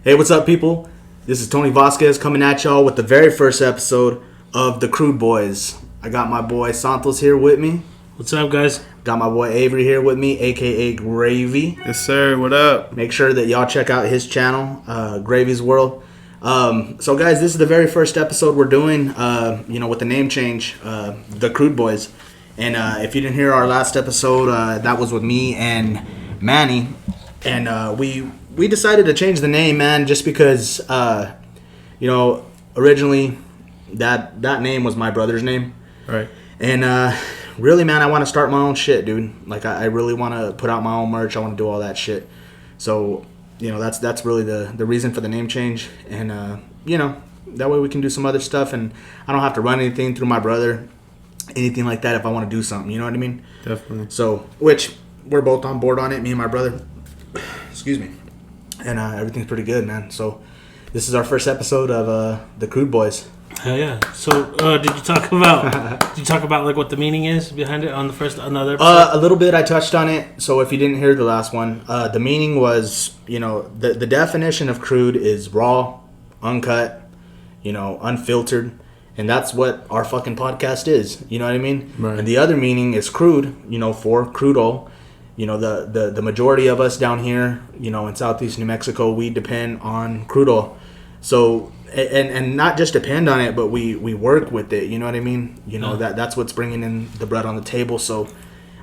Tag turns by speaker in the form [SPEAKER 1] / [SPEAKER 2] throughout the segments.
[SPEAKER 1] Hey, what's up, people? This is Tony Vasquez coming at y'all with the very first episode of the Crude Boyz. I got my boy Santos here with me.
[SPEAKER 2] What's up, guys?
[SPEAKER 1] Got my boy Avery here with me, aka Gravy.
[SPEAKER 3] Yes, sir. What up?
[SPEAKER 1] Make sure that y'all check out his channel, Gravy's World. So, guys, this is the very first episode we're doing, with the name change, the Crude Boyz. And if you didn't hear our last episode, that was with me and Manny. And we decided to change the name, man, just because, originally that name was my brother's name.
[SPEAKER 3] Right.
[SPEAKER 1] And really, man, I want to start my own shit, dude. Like, I really want to put out my own merch. I want to do all that shit. So, that's really the reason for the name change. And, that way we can do some other stuff. And I don't have to run anything through my brother, anything like that if I want to do something. You know what I mean?
[SPEAKER 3] Definitely.
[SPEAKER 1] So, which we're both on board on it, me and my brother. Excuse me. And everything's pretty good, man. So, this is our first episode of the Crude Boyz.
[SPEAKER 2] Hell yeah! So, did you talk about like what the meaning is behind it on another episode?
[SPEAKER 1] A little bit. I touched on it. So, if you didn't hear the last one, the meaning was, the definition of crude is raw, uncut, unfiltered, and that's what our fucking podcast is. You know what I mean?
[SPEAKER 3] Right.
[SPEAKER 1] And the other meaning is crude. For crude oil. The majority of us down here, in southeast New Mexico, we depend on crude oil. So, and not just depend on it, but we work with it. You know what I mean? That's what's bringing in the bread on the table. So,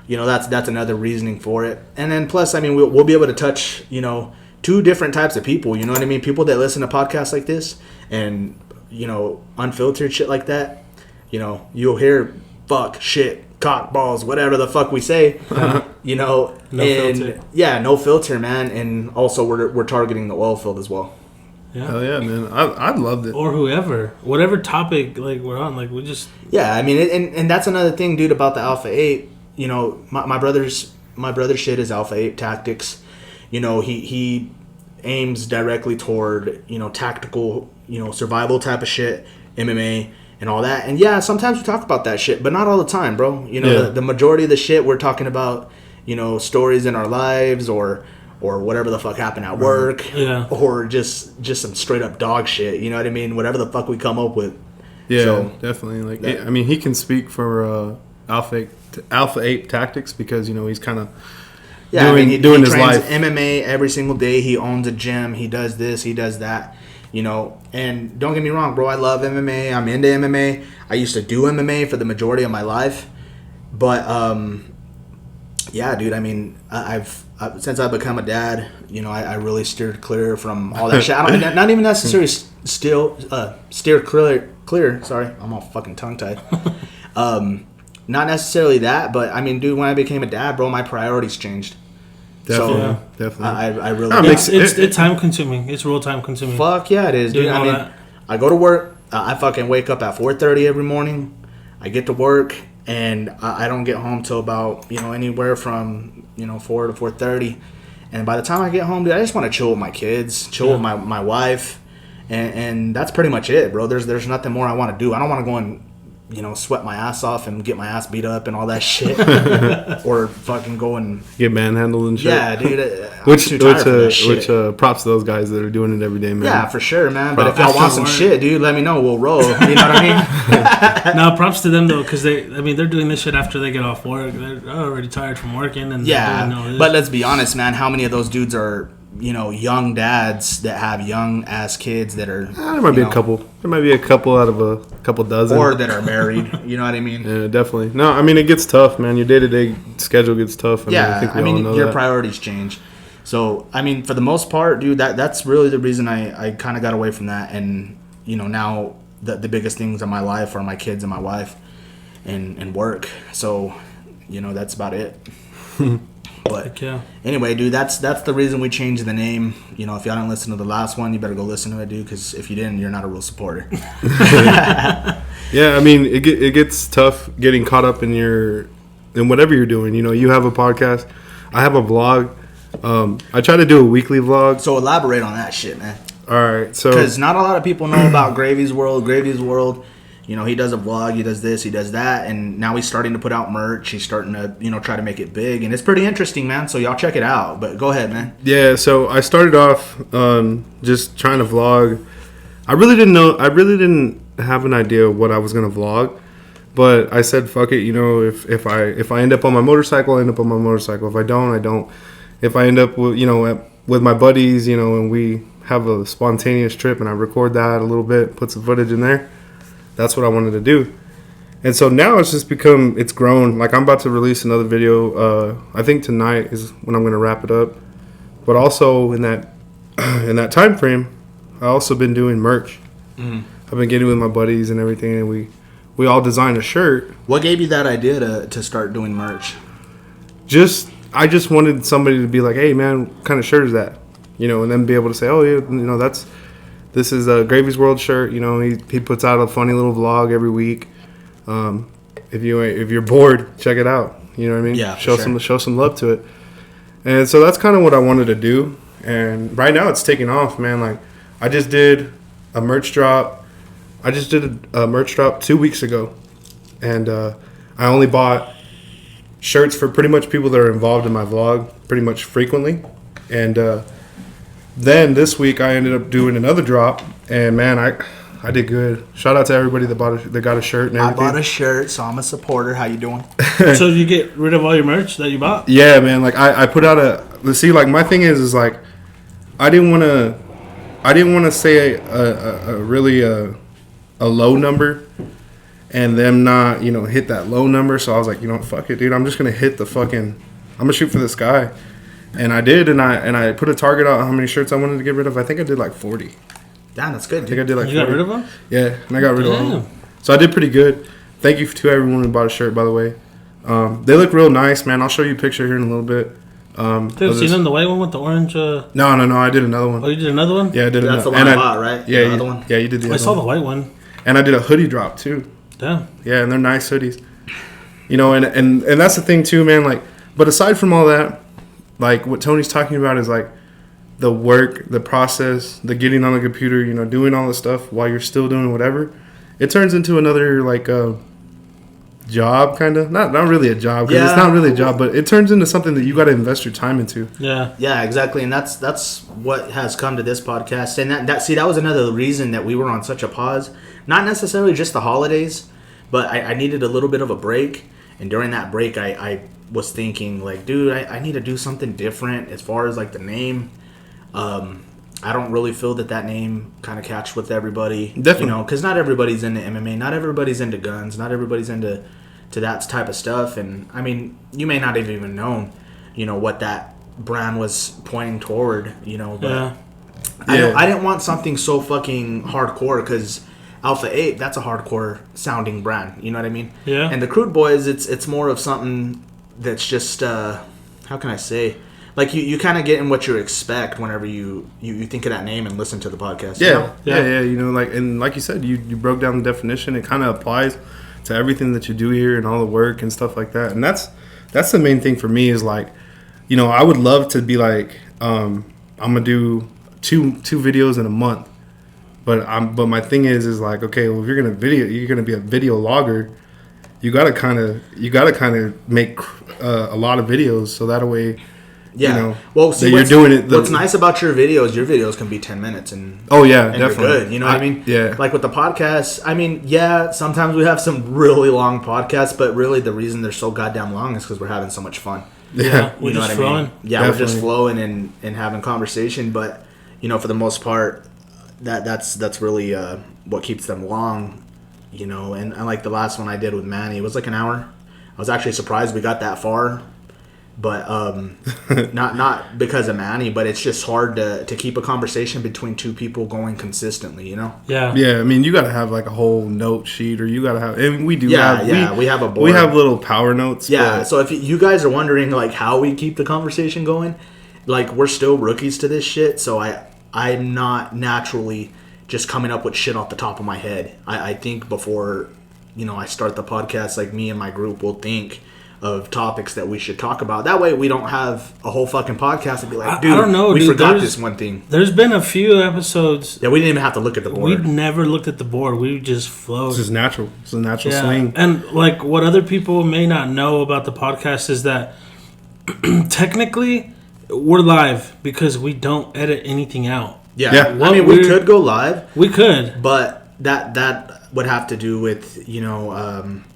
[SPEAKER 1] that's another reasoning for it. And then plus, I mean, we'll be able to touch, two different types of people. You know what I mean? People that listen to podcasts like this and, unfiltered shit like that. You'll hear fuck, shit, cock, balls, whatever the fuck we say,
[SPEAKER 2] No filter.
[SPEAKER 1] Yeah, no filter, man. And also we're targeting the oil field as well.
[SPEAKER 2] Yeah.
[SPEAKER 3] Hell yeah, man. I loved it.
[SPEAKER 2] Or whatever topic like we're on, like we just.
[SPEAKER 1] Yeah, I mean, and that's another thing, dude, about the Alpha 8. My brother's shit is Alpha 8 tactics. He aims directly toward, tactical, survival type of shit, MMA and all that. And yeah, sometimes we talk about that shit, but not all the time, bro. The majority of the shit we're talking about, stories in our lives or whatever the fuck happened at work, or just some straight up dog shit. You know what I mean? Whatever the fuck we come up with.
[SPEAKER 3] Yeah,
[SPEAKER 1] so,
[SPEAKER 3] definitely. Like, he can speak for Alpha 8 tactics because he's kind of doing his life.
[SPEAKER 1] MMA every single day. He owns a gym. He does this. He does that. And don't get me wrong, bro. I love MMA. I'm into MMA. I used to do MMA for the majority of my life, but yeah, dude. I mean, I've since I've become a dad, I really steered clear from all that shit. I don't, not even necessarily steer clear. Sorry, I'm all fucking tongue tied. Not necessarily that, but I mean, dude, when I became a dad, bro, my priorities changed.
[SPEAKER 3] Definitely.
[SPEAKER 1] I really.
[SPEAKER 2] It's time consuming. It's real time consuming.
[SPEAKER 1] Fuck yeah, it is, dude. I mean, I go to work. I fucking wake up at 4:30 every morning. I get to work. And I don't get home till about, anywhere from, 4 to 4:30. And by the time I get home, dude, I just want to chill with my kids, chill with my wife. And that's pretty much it, bro. There's nothing more I want to do. I don't want to go and, sweat my ass off and get my ass beat up and all that shit. Or fucking go and...
[SPEAKER 3] get manhandled and shit.
[SPEAKER 1] Yeah, dude. I'm too tired for that shit.
[SPEAKER 3] Which props to those guys that are doing it every day, man.
[SPEAKER 1] Yeah, for sure, man. But if y'all want some shit, dude, let me know. We'll roll. You know what I mean?
[SPEAKER 2] No, props to them, though, because they're doing this shit after they get off work. They're already tired from working. And
[SPEAKER 1] but let's be honest, man. How many of those dudes are... young dads that have young ass kids that are.
[SPEAKER 3] There might be a couple. There might be a couple out of a couple dozen,
[SPEAKER 1] or that are married. You know what I mean?
[SPEAKER 3] Yeah, definitely. No, I mean it gets tough, man. Your day-to-day schedule gets tough.
[SPEAKER 1] I think we all know your
[SPEAKER 3] that.
[SPEAKER 1] Priorities change. So I mean, for the most part, dude, that's really the reason I kind of got away from that. And now the biggest things in my life are my kids and my wife, and work. So that's about it. But anyway, dude, that's the reason we changed the name. If y'all didn't listen to the last one, you better go listen to it, dude. Because if you didn't, you're not a real supporter.
[SPEAKER 3] Yeah, I mean, it gets tough getting caught up in whatever you're doing. You have a podcast. I have a vlog. I try to do a weekly vlog.
[SPEAKER 1] So elaborate on that shit, man.
[SPEAKER 3] All right, so
[SPEAKER 1] because not a lot of people know about Gravy's World. Gravy's World, You know, he does a vlog, he does this, he does that, and now he's starting to put out merch. He's starting to, you know, try to make it big, and it's pretty interesting, man. So y'all check it out. But go ahead, man.
[SPEAKER 3] Yeah, so I started off just trying to vlog. I really didn't have an idea of what I was gonna vlog, but I said, fuck it. You know, if I end up on my motorcycle, I end up on my motorcycle. If I don't, I don't. If I end up with, you know, with my buddies, you know, and we have a spontaneous trip, and I record that a little bit, put some footage in there. That's what I wanted to do. And so now it's just it's grown. Like, I'm about to release another video. I think tonight is when I'm going to wrap it up. But also in that time frame, I also been doing merch. Mm-hmm. I've been getting with my buddies and everything, and we all designed a shirt.
[SPEAKER 1] What gave you that idea to start doing merch?
[SPEAKER 3] I just wanted somebody to be like, hey, man, what kind of shirt is that? You know, and then be able to say, oh, yeah, you know, this is a Gravy's World shirt. You know, he puts out a funny little vlog every week. If you're bored, check it out. You know what I mean?
[SPEAKER 1] Yeah.
[SPEAKER 3] Show some love to it. And so that's kind of what I wanted to do. And right now it's taking off, man. Like, I just did a merch drop. I just did a merch drop 2 weeks ago, and I only bought shirts for pretty much people that are involved in my vlog pretty much frequently. And then this week I ended up doing another drop, and man, I did good. Shout out to everybody that got a shirt and everything.
[SPEAKER 1] I bought a shirt, so I'm a supporter. How you doing?
[SPEAKER 2] So you get rid of all your merch that you bought?
[SPEAKER 3] Yeah, man. Like, I put out like, my thing is like, I didn't want to say a really low number and them not, you know, hit that low number. So I was like, you know what, fuck it, dude. I'm just gonna I'm gonna shoot for the sky. And I did, and I put a target on how many shirts I wanted to get rid of. I think I did like 40.
[SPEAKER 1] Damn, that's good, dude.
[SPEAKER 3] I think I did like 40.
[SPEAKER 2] You got rid of them?
[SPEAKER 3] Yeah, and I got rid of them. So I did pretty good. Thank you to everyone who bought a shirt, by the way. They look real nice, man. I'll show you a picture here in a little bit.
[SPEAKER 2] Have you seen them, the white one with the orange?
[SPEAKER 3] No. I did another one.
[SPEAKER 2] Oh, you did another one?
[SPEAKER 3] Yeah, I did
[SPEAKER 1] That's
[SPEAKER 3] another.
[SPEAKER 1] the one I bought, right?
[SPEAKER 3] Yeah,
[SPEAKER 1] the other one.
[SPEAKER 3] Yeah, you did the other one.
[SPEAKER 2] I saw the white one.
[SPEAKER 3] And I did a hoodie drop too.
[SPEAKER 2] Damn.
[SPEAKER 3] Yeah, and they're nice hoodies. You know, and that's the thing too, man. Like, but aside from all that, like, what Tony's talking about is like the work, the process, the getting on the computer, you know, doing all this stuff while you're still doing whatever. It turns into another like job, kind of. Not really a job, because it's not really a job, but it turns into something that you got to invest your time into.
[SPEAKER 1] Yeah, exactly. And that's what has come to this podcast. And that was another reason that we were on such a pause. Not necessarily just the holidays, but I needed a little bit of a break. And during that break, I was thinking, like, dude, I need to do something different as far as like the name. I don't really feel that name kind of catch with everybody.
[SPEAKER 3] Definitely.
[SPEAKER 1] You know, because not everybody's into MMA, not everybody's into guns, not everybody's into that type of stuff. And I mean, you may not have even known, you know, what that brand was pointing toward, you know. But I didn't want something so fucking hardcore, because Alpha 8, that's a hardcore sounding brand, you know what I mean?
[SPEAKER 2] Yeah.
[SPEAKER 1] And the Crude Boyz, it's more of something that's just how can I say, like, you kind of get in what you expect whenever you think of that name and listen to the podcast.
[SPEAKER 3] Yeah,
[SPEAKER 1] you know?
[SPEAKER 3] yeah. You know, like, and like you said, you broke down the definition. It kind of applies to everything that you do here and all the work and stuff like that. And that's the main thing for me is, like, you know, I would love to be like, I'm gonna do two videos in a month. But my thing is like, okay, well, if you're gonna be a video logger, you gotta kind of make a lot of videos, so that way.
[SPEAKER 1] Yeah.
[SPEAKER 3] You know,
[SPEAKER 1] well, see,
[SPEAKER 3] you're doing it.
[SPEAKER 1] What's nice about your videos can be 10 minutes and
[SPEAKER 3] definitely
[SPEAKER 1] you're good. You know what I mean?
[SPEAKER 3] Yeah.
[SPEAKER 1] Like with the podcasts, I mean, yeah, sometimes we have some really long podcasts, but really the reason they're so goddamn long is because we're having so much fun.
[SPEAKER 3] Yeah.
[SPEAKER 2] We're just
[SPEAKER 1] what I
[SPEAKER 2] flowing.
[SPEAKER 1] mean? Yeah,
[SPEAKER 3] Definitely.
[SPEAKER 1] we're just flowing and having conversation, but you know, for the most part, that's really what keeps them long. You know, and like the last one I did with Manny, it was like an hour. I was actually surprised we got that far. But not because of Manny, but it's just hard to keep a conversation between two people going consistently, you know?
[SPEAKER 2] Yeah.
[SPEAKER 3] Yeah, I mean, you got to have like a whole note sheet, or you got to have, and we do have.
[SPEAKER 1] Yeah, we have a board.
[SPEAKER 3] We have little power notes.
[SPEAKER 1] Yeah, so if you guys are wondering like how we keep the conversation going, like, we're still rookies to this shit, so I'm not naturally just coming up with shit off the top of my head. I think before, you know, I start the podcast, like, me and my group will think, of topics that we should talk about. That way we don't have a whole fucking podcast and be like, dude,
[SPEAKER 2] I don't know,
[SPEAKER 1] we
[SPEAKER 2] dude,
[SPEAKER 1] forgot this one thing.
[SPEAKER 2] There's been a few episodes.
[SPEAKER 1] Yeah, we didn't even have to look at the board.
[SPEAKER 2] We never looked at the board. We just flowed.
[SPEAKER 3] It's just natural. It's a natural swing.
[SPEAKER 2] And like what other people may not know about the podcast is that technically we're live because we don't edit anything out.
[SPEAKER 1] Yeah. I mean, we could go live.
[SPEAKER 2] We could.
[SPEAKER 1] But that would have to do with,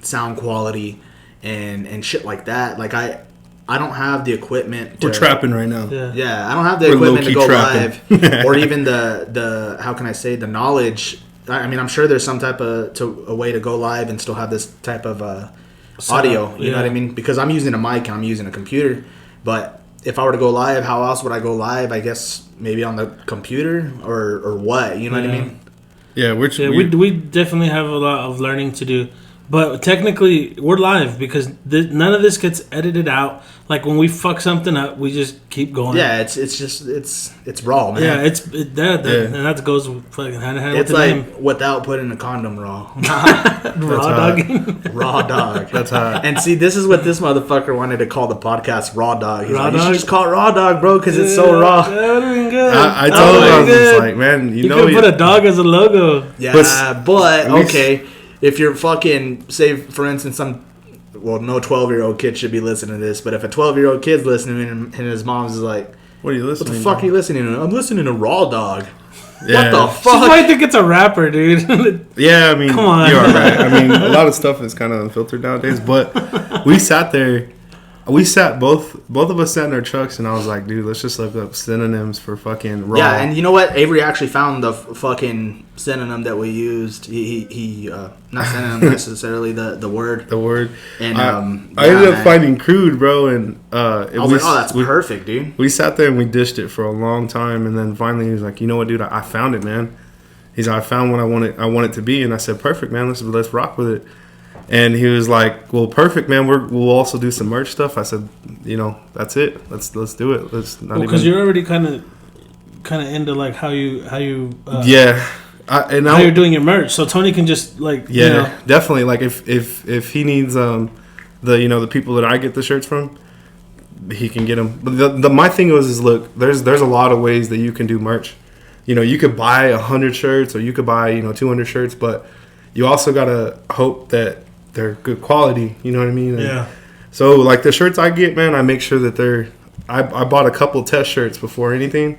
[SPEAKER 1] sound quality and shit like that. Like, I don't have the equipment.
[SPEAKER 3] We're trapping right now.
[SPEAKER 1] Yeah, I don't have the equipment to go live. Or even the how can I say, the knowledge. I mean, I'm sure there's some type of a way to go live and still have this type of audio. You know what I mean? Because I'm using a mic and I'm using a computer. But if I were to go live, how else would I go live? I guess maybe on the computer or what? You know what I mean?
[SPEAKER 3] Yeah,
[SPEAKER 2] we definitely have a lot of learning to do. But technically, we're live because none of this gets edited out. Like when we fuck something up, we just keep going.
[SPEAKER 1] Yeah, it's raw, man.
[SPEAKER 2] Yeah, and that goes fucking hand in hand with
[SPEAKER 1] it's
[SPEAKER 2] the
[SPEAKER 1] like
[SPEAKER 2] name.
[SPEAKER 1] without putting a condom raw.
[SPEAKER 2] Raw dogging.
[SPEAKER 1] Raw dog.
[SPEAKER 3] That's hot.
[SPEAKER 1] And see, this is what this motherfucker wanted to call the podcast Raw Dog. He's
[SPEAKER 2] Raw
[SPEAKER 1] like, you
[SPEAKER 2] dog?
[SPEAKER 1] should just call it Raw Dog, bro, because it's so raw.
[SPEAKER 2] That would have been good.
[SPEAKER 3] I told him, I was just like, man,
[SPEAKER 2] you could put a dog as a logo.
[SPEAKER 1] Yeah, but okay, if you're fucking, say, for instance, no 12-year-old kid should be listening to this, but if a 12-year-old kid's listening and his mom's is like,
[SPEAKER 3] what are you listening
[SPEAKER 1] to? What the fuck are you listening to? I'm listening to Raw Dog.
[SPEAKER 3] Yeah.
[SPEAKER 1] What the
[SPEAKER 2] She
[SPEAKER 1] fuck?
[SPEAKER 2] might think it's a rapper, dude.
[SPEAKER 3] Yeah, I mean,
[SPEAKER 2] Come on.
[SPEAKER 3] you're all right. I mean, a lot of stuff is kind of unfiltered nowadays, but we sat there. Both of us sat in our trucks, and I was like, dude, let's just look up synonyms for fucking raw.
[SPEAKER 1] Yeah, and you know what? Avery actually found the fucking synonym that we used. He not synonym necessarily, the word.
[SPEAKER 3] The word.
[SPEAKER 1] And
[SPEAKER 3] I ended up finding Crude, bro, and
[SPEAKER 1] I was like, oh, that's perfect, dude.
[SPEAKER 3] We sat there and we dished it for a long time, and then finally he was like, you know what, dude, I found it, man. He's like, I found what I want it to be, and I said, perfect, man. Let's rock with it. And he was like, well, perfect, man. We'll also do some merch stuff. I said, that's it. Let's do it.
[SPEAKER 2] Because you're already kind of into like how you how you're doing your merch. So Tony can just like
[SPEAKER 3] definitely, like if he needs the people that I get the shirts from, he can get them. But my thing is look, there's a lot of ways that you can do merch. You could buy 100 shirts or you could buy 200 shirts, but you also gotta hope that they're good quality, you know what I mean?
[SPEAKER 2] Yeah.
[SPEAKER 3] So like the shirts I get, man, I make sure that I bought a couple test shirts before anything,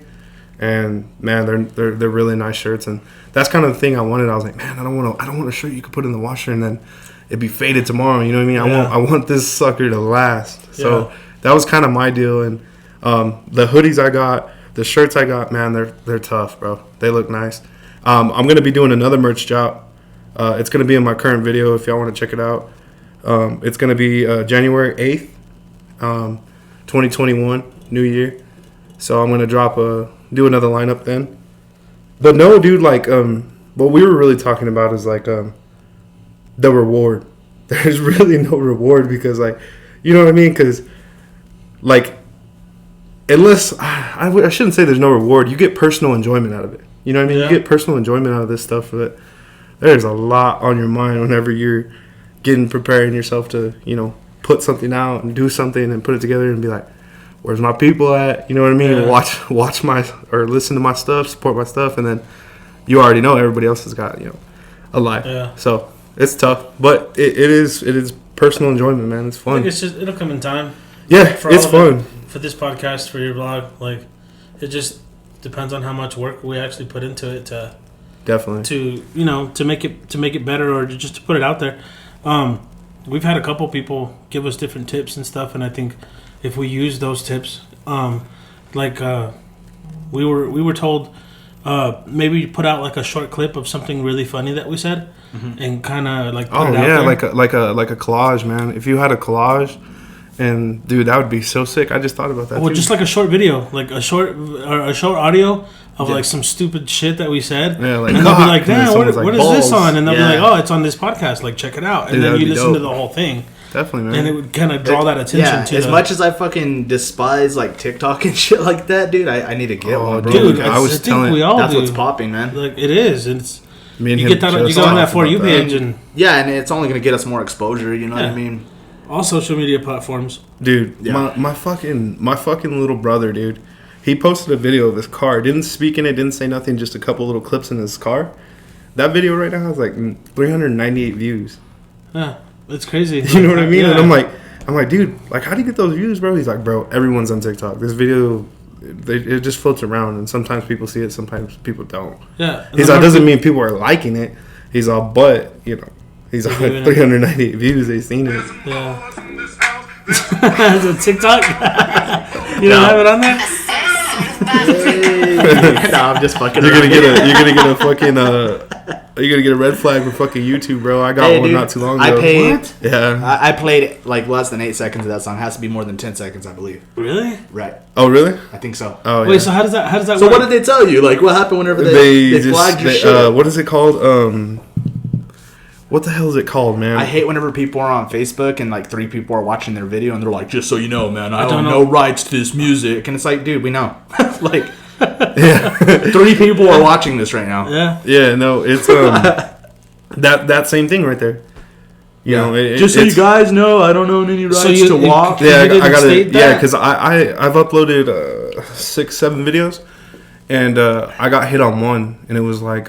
[SPEAKER 3] and man, they're really nice shirts, and that's kind of the thing I wanted. I was like, man, I don't want a shirt you could put in the washer and then it'd be faded tomorrow. You know what I mean? I want this sucker to last. So that was kind of my deal, and the hoodies I got, the shirts I got, man, they're tough, bro. They look nice. I'm gonna be doing another merch drop. It's going to be in my current video if y'all want to check it out. It's going to be January 8th, 2021, New Year. So I'm going to do another lineup then. But no, dude, like, what we were really talking about is like the reward. There's really no reward because, like, you know what I mean? Because, like, unless, I shouldn't say there's no reward. You get personal enjoyment out of it. You know what I mean? Yeah. You get personal enjoyment out of this stuff that there's a lot on your mind whenever you're preparing yourself to, put something out and do something and put it together and be like, where's my people at? You know what I mean? Yeah. Watch my, or listen to my stuff, support my stuff. And then you already know everybody else has got, a life. Yeah. So it's tough, but it is personal enjoyment, man. It's fun.
[SPEAKER 2] I think it'll come in time.
[SPEAKER 3] Yeah, it's fun.
[SPEAKER 2] For this podcast, for your blog, like, it just depends on how much work we actually put into it to...
[SPEAKER 3] Definitely.
[SPEAKER 2] To make it better or just to put it out there. We've had a couple people give us different tips and stuff, and I think if we use those tips, we were told maybe put out like a short clip of something really funny that we said, and kind of like put it out there.
[SPEAKER 3] like a collage, man. If you had a collage. And dude, that would be so sick. I just thought about that.
[SPEAKER 2] Well, just like a short video, like a short audio of like some stupid shit that we said.
[SPEAKER 3] Yeah, like,
[SPEAKER 2] and they'll be like, "Damn, what is
[SPEAKER 3] balls.
[SPEAKER 2] this on?" And they'll be like, "Oh, it's on this podcast. Like, check it out." And then you listen to the whole thing.
[SPEAKER 3] Definitely, man.
[SPEAKER 2] And it would kind of draw that attention to.
[SPEAKER 1] As much as I fucking despise like TikTok and shit like that, dude, I need to get one, bro.
[SPEAKER 2] Dude, I think we all
[SPEAKER 1] that's
[SPEAKER 2] do.
[SPEAKER 1] what's popping, man.
[SPEAKER 2] Like it is. It's
[SPEAKER 3] me and
[SPEAKER 2] you get that. You go on that For You page, and
[SPEAKER 1] and it's only gonna get us more exposure. You know what I mean?
[SPEAKER 2] All social media platforms.
[SPEAKER 3] Dude,
[SPEAKER 1] Yeah.
[SPEAKER 3] my fucking little brother, dude. He posted a video of his car. Didn't speak in it. Didn't say nothing. Just a couple little clips in his car. That video right now has like 398 views.
[SPEAKER 2] Yeah, it's crazy.
[SPEAKER 3] You know what I mean?
[SPEAKER 2] Yeah.
[SPEAKER 3] And I'm like, dude, like, how do you get those views, bro? He's like, bro, everyone's on TikTok. This video, it just floats around, and sometimes people see it, sometimes people don't.
[SPEAKER 2] Yeah.
[SPEAKER 3] He's like, doesn't mean people are liking it. He's all, but you know, he's like 398 views. They've seen it.
[SPEAKER 2] Yeah. Is it TikTok? You don't have it on there?
[SPEAKER 1] No, I'm just fucking.
[SPEAKER 3] You're gonna get a fucking you're gonna get a red flag for fucking YouTube, bro. I got one
[SPEAKER 1] dude,
[SPEAKER 3] not too long
[SPEAKER 1] I
[SPEAKER 3] ago.
[SPEAKER 1] paid.
[SPEAKER 3] What? Yeah.
[SPEAKER 1] I played like less than 8 seconds of that song. It has to be more than 10 seconds, I believe.
[SPEAKER 2] Really?
[SPEAKER 1] Right.
[SPEAKER 3] Oh really?
[SPEAKER 1] I think so.
[SPEAKER 3] Oh yeah.
[SPEAKER 2] Wait, so how does that
[SPEAKER 1] So
[SPEAKER 2] work?
[SPEAKER 1] what did they tell you? Like, what happened whenever they flagged your shit?
[SPEAKER 3] what is it called? What the hell is it called, man?
[SPEAKER 1] I hate whenever people are on Facebook and like 3 people are watching their video and they're like, just so you know, man, I own no rights to this music. And it's like, dude, we know. Like,
[SPEAKER 3] yeah.
[SPEAKER 1] 3 people are watching this right now.
[SPEAKER 2] Yeah.
[SPEAKER 3] Yeah, no, it's that same thing right there. You know,
[SPEAKER 1] just so you guys know, I don't own any rights to walk.
[SPEAKER 3] Yeah,
[SPEAKER 2] You didn't
[SPEAKER 3] I got
[SPEAKER 2] state
[SPEAKER 3] it.
[SPEAKER 2] that?
[SPEAKER 3] Yeah, because I've uploaded 6-7 videos, and I got hit on one, and it was like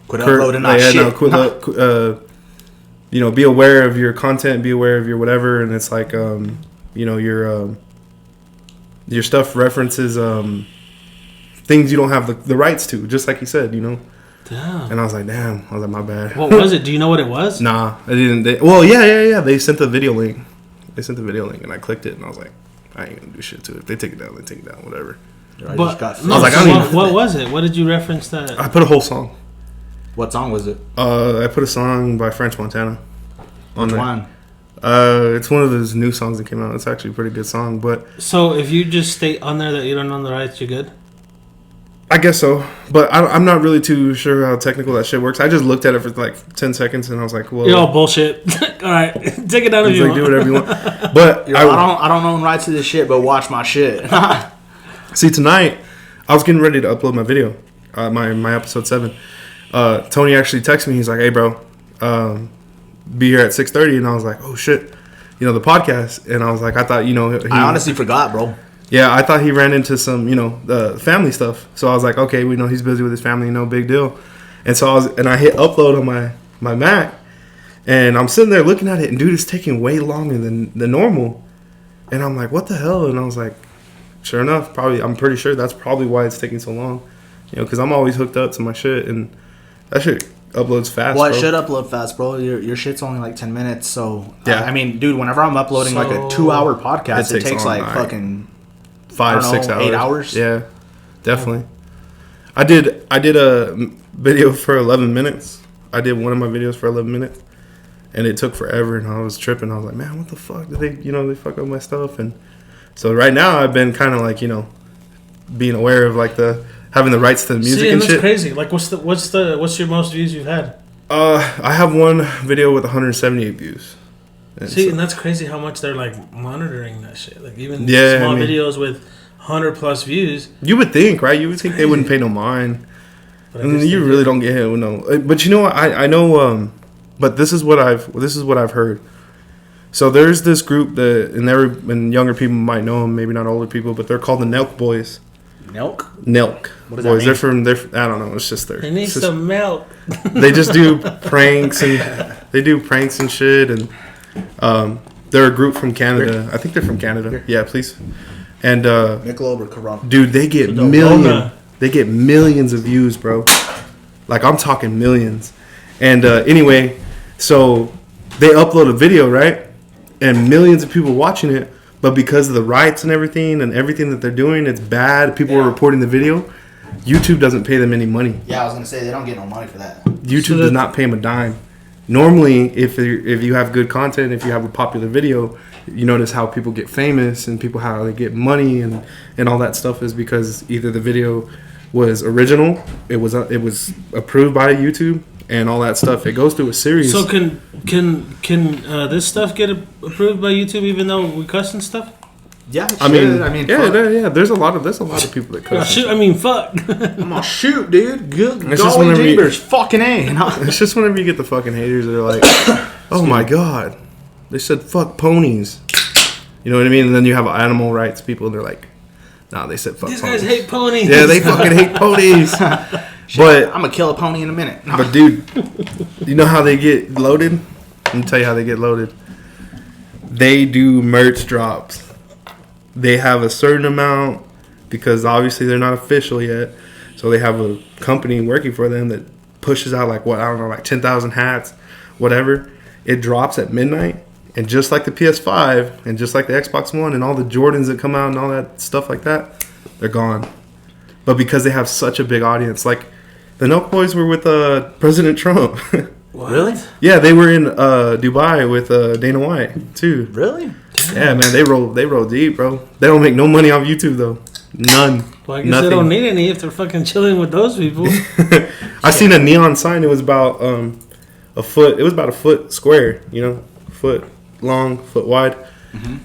[SPEAKER 1] Quit uploading that shit.
[SPEAKER 3] You know, be aware of your content, be aware of your whatever, and it's like you know, your stuff references things you don't have the rights to, just like you said, you know.
[SPEAKER 2] Damn.
[SPEAKER 3] And I was like, my bad.
[SPEAKER 2] What was it? Do you know what it was?
[SPEAKER 3] Nah, I didn't. Well, yeah. They sent the video link. And I clicked it, and I was like, I ain't gonna do shit to it. If they take it down, they take it down, whatever.
[SPEAKER 1] I
[SPEAKER 2] But
[SPEAKER 1] just got
[SPEAKER 2] no,
[SPEAKER 3] I was like,
[SPEAKER 2] so
[SPEAKER 3] I don't even-
[SPEAKER 2] what was it? What did you reference that?
[SPEAKER 3] I put a whole song.
[SPEAKER 1] What song was it?
[SPEAKER 3] I put a song by French Montana on
[SPEAKER 1] Which
[SPEAKER 3] there.
[SPEAKER 1] one?
[SPEAKER 3] It's one of his new songs that came out. It's actually a pretty good song, but
[SPEAKER 2] So if you just state on there that you don't own the rights, you're good?
[SPEAKER 3] I guess so. But I'm not really too sure how technical that shit works. I just looked at it for like 10 seconds, and I was like, well,
[SPEAKER 2] You're all bullshit. All right, take it down if
[SPEAKER 3] it's
[SPEAKER 2] you
[SPEAKER 3] like,
[SPEAKER 2] want.
[SPEAKER 3] do whatever you want. But
[SPEAKER 1] I don't own rights to this shit, but watch my shit.
[SPEAKER 3] See, tonight, I was getting ready to upload my video, my episode 7. Tony actually texted me. He's like, hey, bro, be here at 6:30. And I was like, oh, shit. You know, the podcast. And I was like, I thought, you know.
[SPEAKER 1] I honestly forgot, bro.
[SPEAKER 3] Yeah, I thought he ran into some, you know, family stuff. So I was like, okay, we know he's busy with his family. No big deal. And so I hit upload on my Mac. And I'm sitting there looking at it. And, dude, it's taking way longer than normal. And I'm like, what the hell? And I was like, sure enough, I'm pretty sure that's probably why it's taking so long. You know, because I'm always hooked up to my shit, and that shit uploads fast.
[SPEAKER 1] Well, it
[SPEAKER 3] bro.
[SPEAKER 1] should upload fast, bro. Your shit's only like 10 minutes, so
[SPEAKER 3] Yeah.
[SPEAKER 1] I mean, dude, whenever I'm uploading like a 2-hour podcast, it takes
[SPEAKER 3] all
[SPEAKER 1] like
[SPEAKER 3] night.
[SPEAKER 1] fucking
[SPEAKER 3] 5-6 hours,
[SPEAKER 1] 8 hours.
[SPEAKER 3] Yeah, definitely. I did a video for 11 minutes. I did one of my videos for 11 minutes, and it took forever, and I was tripping. I was like, man, what the fuck? Did they fuck up my stuff? And so right now, I've been kind of like, you know, being aware of like having the rights to the music
[SPEAKER 2] and
[SPEAKER 3] and
[SPEAKER 2] that's
[SPEAKER 3] shit.
[SPEAKER 2] crazy. Like, what's your most views you've had?
[SPEAKER 3] I have one video with 178 views. And
[SPEAKER 2] See,
[SPEAKER 3] so-
[SPEAKER 2] and that's crazy how much they're like monitoring that shit. Like even
[SPEAKER 3] Yeah,
[SPEAKER 2] small
[SPEAKER 3] I mean-
[SPEAKER 2] videos with 100+ views.
[SPEAKER 3] you would think, right? You would think they wouldn't pay no mind.
[SPEAKER 2] But I
[SPEAKER 3] And
[SPEAKER 2] guess
[SPEAKER 3] you
[SPEAKER 2] they
[SPEAKER 3] really
[SPEAKER 2] do.
[SPEAKER 3] don't get hit with no. But you know what? I know. But this is what I've heard. So there's this group and younger people might know them, maybe not older people, but they're called the Nelk Boys.
[SPEAKER 1] Nelk?
[SPEAKER 3] Nelk
[SPEAKER 1] What does
[SPEAKER 3] Boys.
[SPEAKER 1] that mean?
[SPEAKER 3] They're I don't know. It's just
[SPEAKER 2] They need
[SPEAKER 3] it's just-
[SPEAKER 2] some milk.
[SPEAKER 3] They just do pranks and shit, and they're a group from Canada. I think they're from Canada. Yeah, please. And
[SPEAKER 1] Michelob or Corona?
[SPEAKER 3] dude, they get
[SPEAKER 2] Corona.
[SPEAKER 3] millions of views, bro. Like I'm talking millions. And anyway, so they upload a video, right? And millions of people watching it, but because of the rights and everything that they're doing, it's bad. People are reporting the video. YouTube doesn't pay them any money.
[SPEAKER 1] Yeah, I was gonna say they don't get no money for that.
[SPEAKER 3] YouTube does not pay them a dime. Normally, if you have good content, if you have a popular video, you notice how people get famous and how they get money and all that stuff is because either the video was original, it was approved by YouTube, and all that stuff. It goes through a series.
[SPEAKER 2] So can this stuff get approved by YouTube even though we cuss and stuff?
[SPEAKER 1] Yeah,
[SPEAKER 3] I mean,
[SPEAKER 1] fuck.
[SPEAKER 3] yeah. There's a lot of people that
[SPEAKER 2] Oh,
[SPEAKER 3] cuss.
[SPEAKER 2] shoot, I mean, fuck.
[SPEAKER 1] I'm gonna shoot, dude. Good
[SPEAKER 3] It's just
[SPEAKER 1] golly
[SPEAKER 3] whenever you-
[SPEAKER 1] jeebers, fucking A.
[SPEAKER 3] It's just whenever you get the fucking haters that are like, "Oh my god, They said fuck ponies. You know what I mean? And then you have animal rights people, and they're like, nah, they said fuck
[SPEAKER 2] These
[SPEAKER 3] ponies.
[SPEAKER 2] guys hate ponies.
[SPEAKER 3] Yeah, they fucking hate ponies. But
[SPEAKER 1] I'm gonna kill a pony in a minute.
[SPEAKER 3] But dude, you know how they get loaded? Let me tell you how they get loaded. They do merch drops. They have a certain amount because obviously they're not official yet. So they have a company working for them that pushes out like 10,000 hats, whatever. It drops at midnight, and just like the PS5 and just like the Xbox One and all the Jordans that come out and all that stuff like that, they're gone. But because they have such a big audience, like the Nelk Boys were with President Trump.
[SPEAKER 2] What?
[SPEAKER 1] Really?
[SPEAKER 3] Yeah, they were in Dubai with Dana White too.
[SPEAKER 1] Really?
[SPEAKER 3] Yeah, man, they roll deep, bro. They don't make no money off YouTube though. None.
[SPEAKER 2] Well, I guess
[SPEAKER 3] Nothing.
[SPEAKER 2] they don't need any if they're fucking chilling with those people.
[SPEAKER 3] I seen a neon sign. It was about a foot. It was about a foot square. You know, foot long, foot wide.
[SPEAKER 1] Mm-hmm.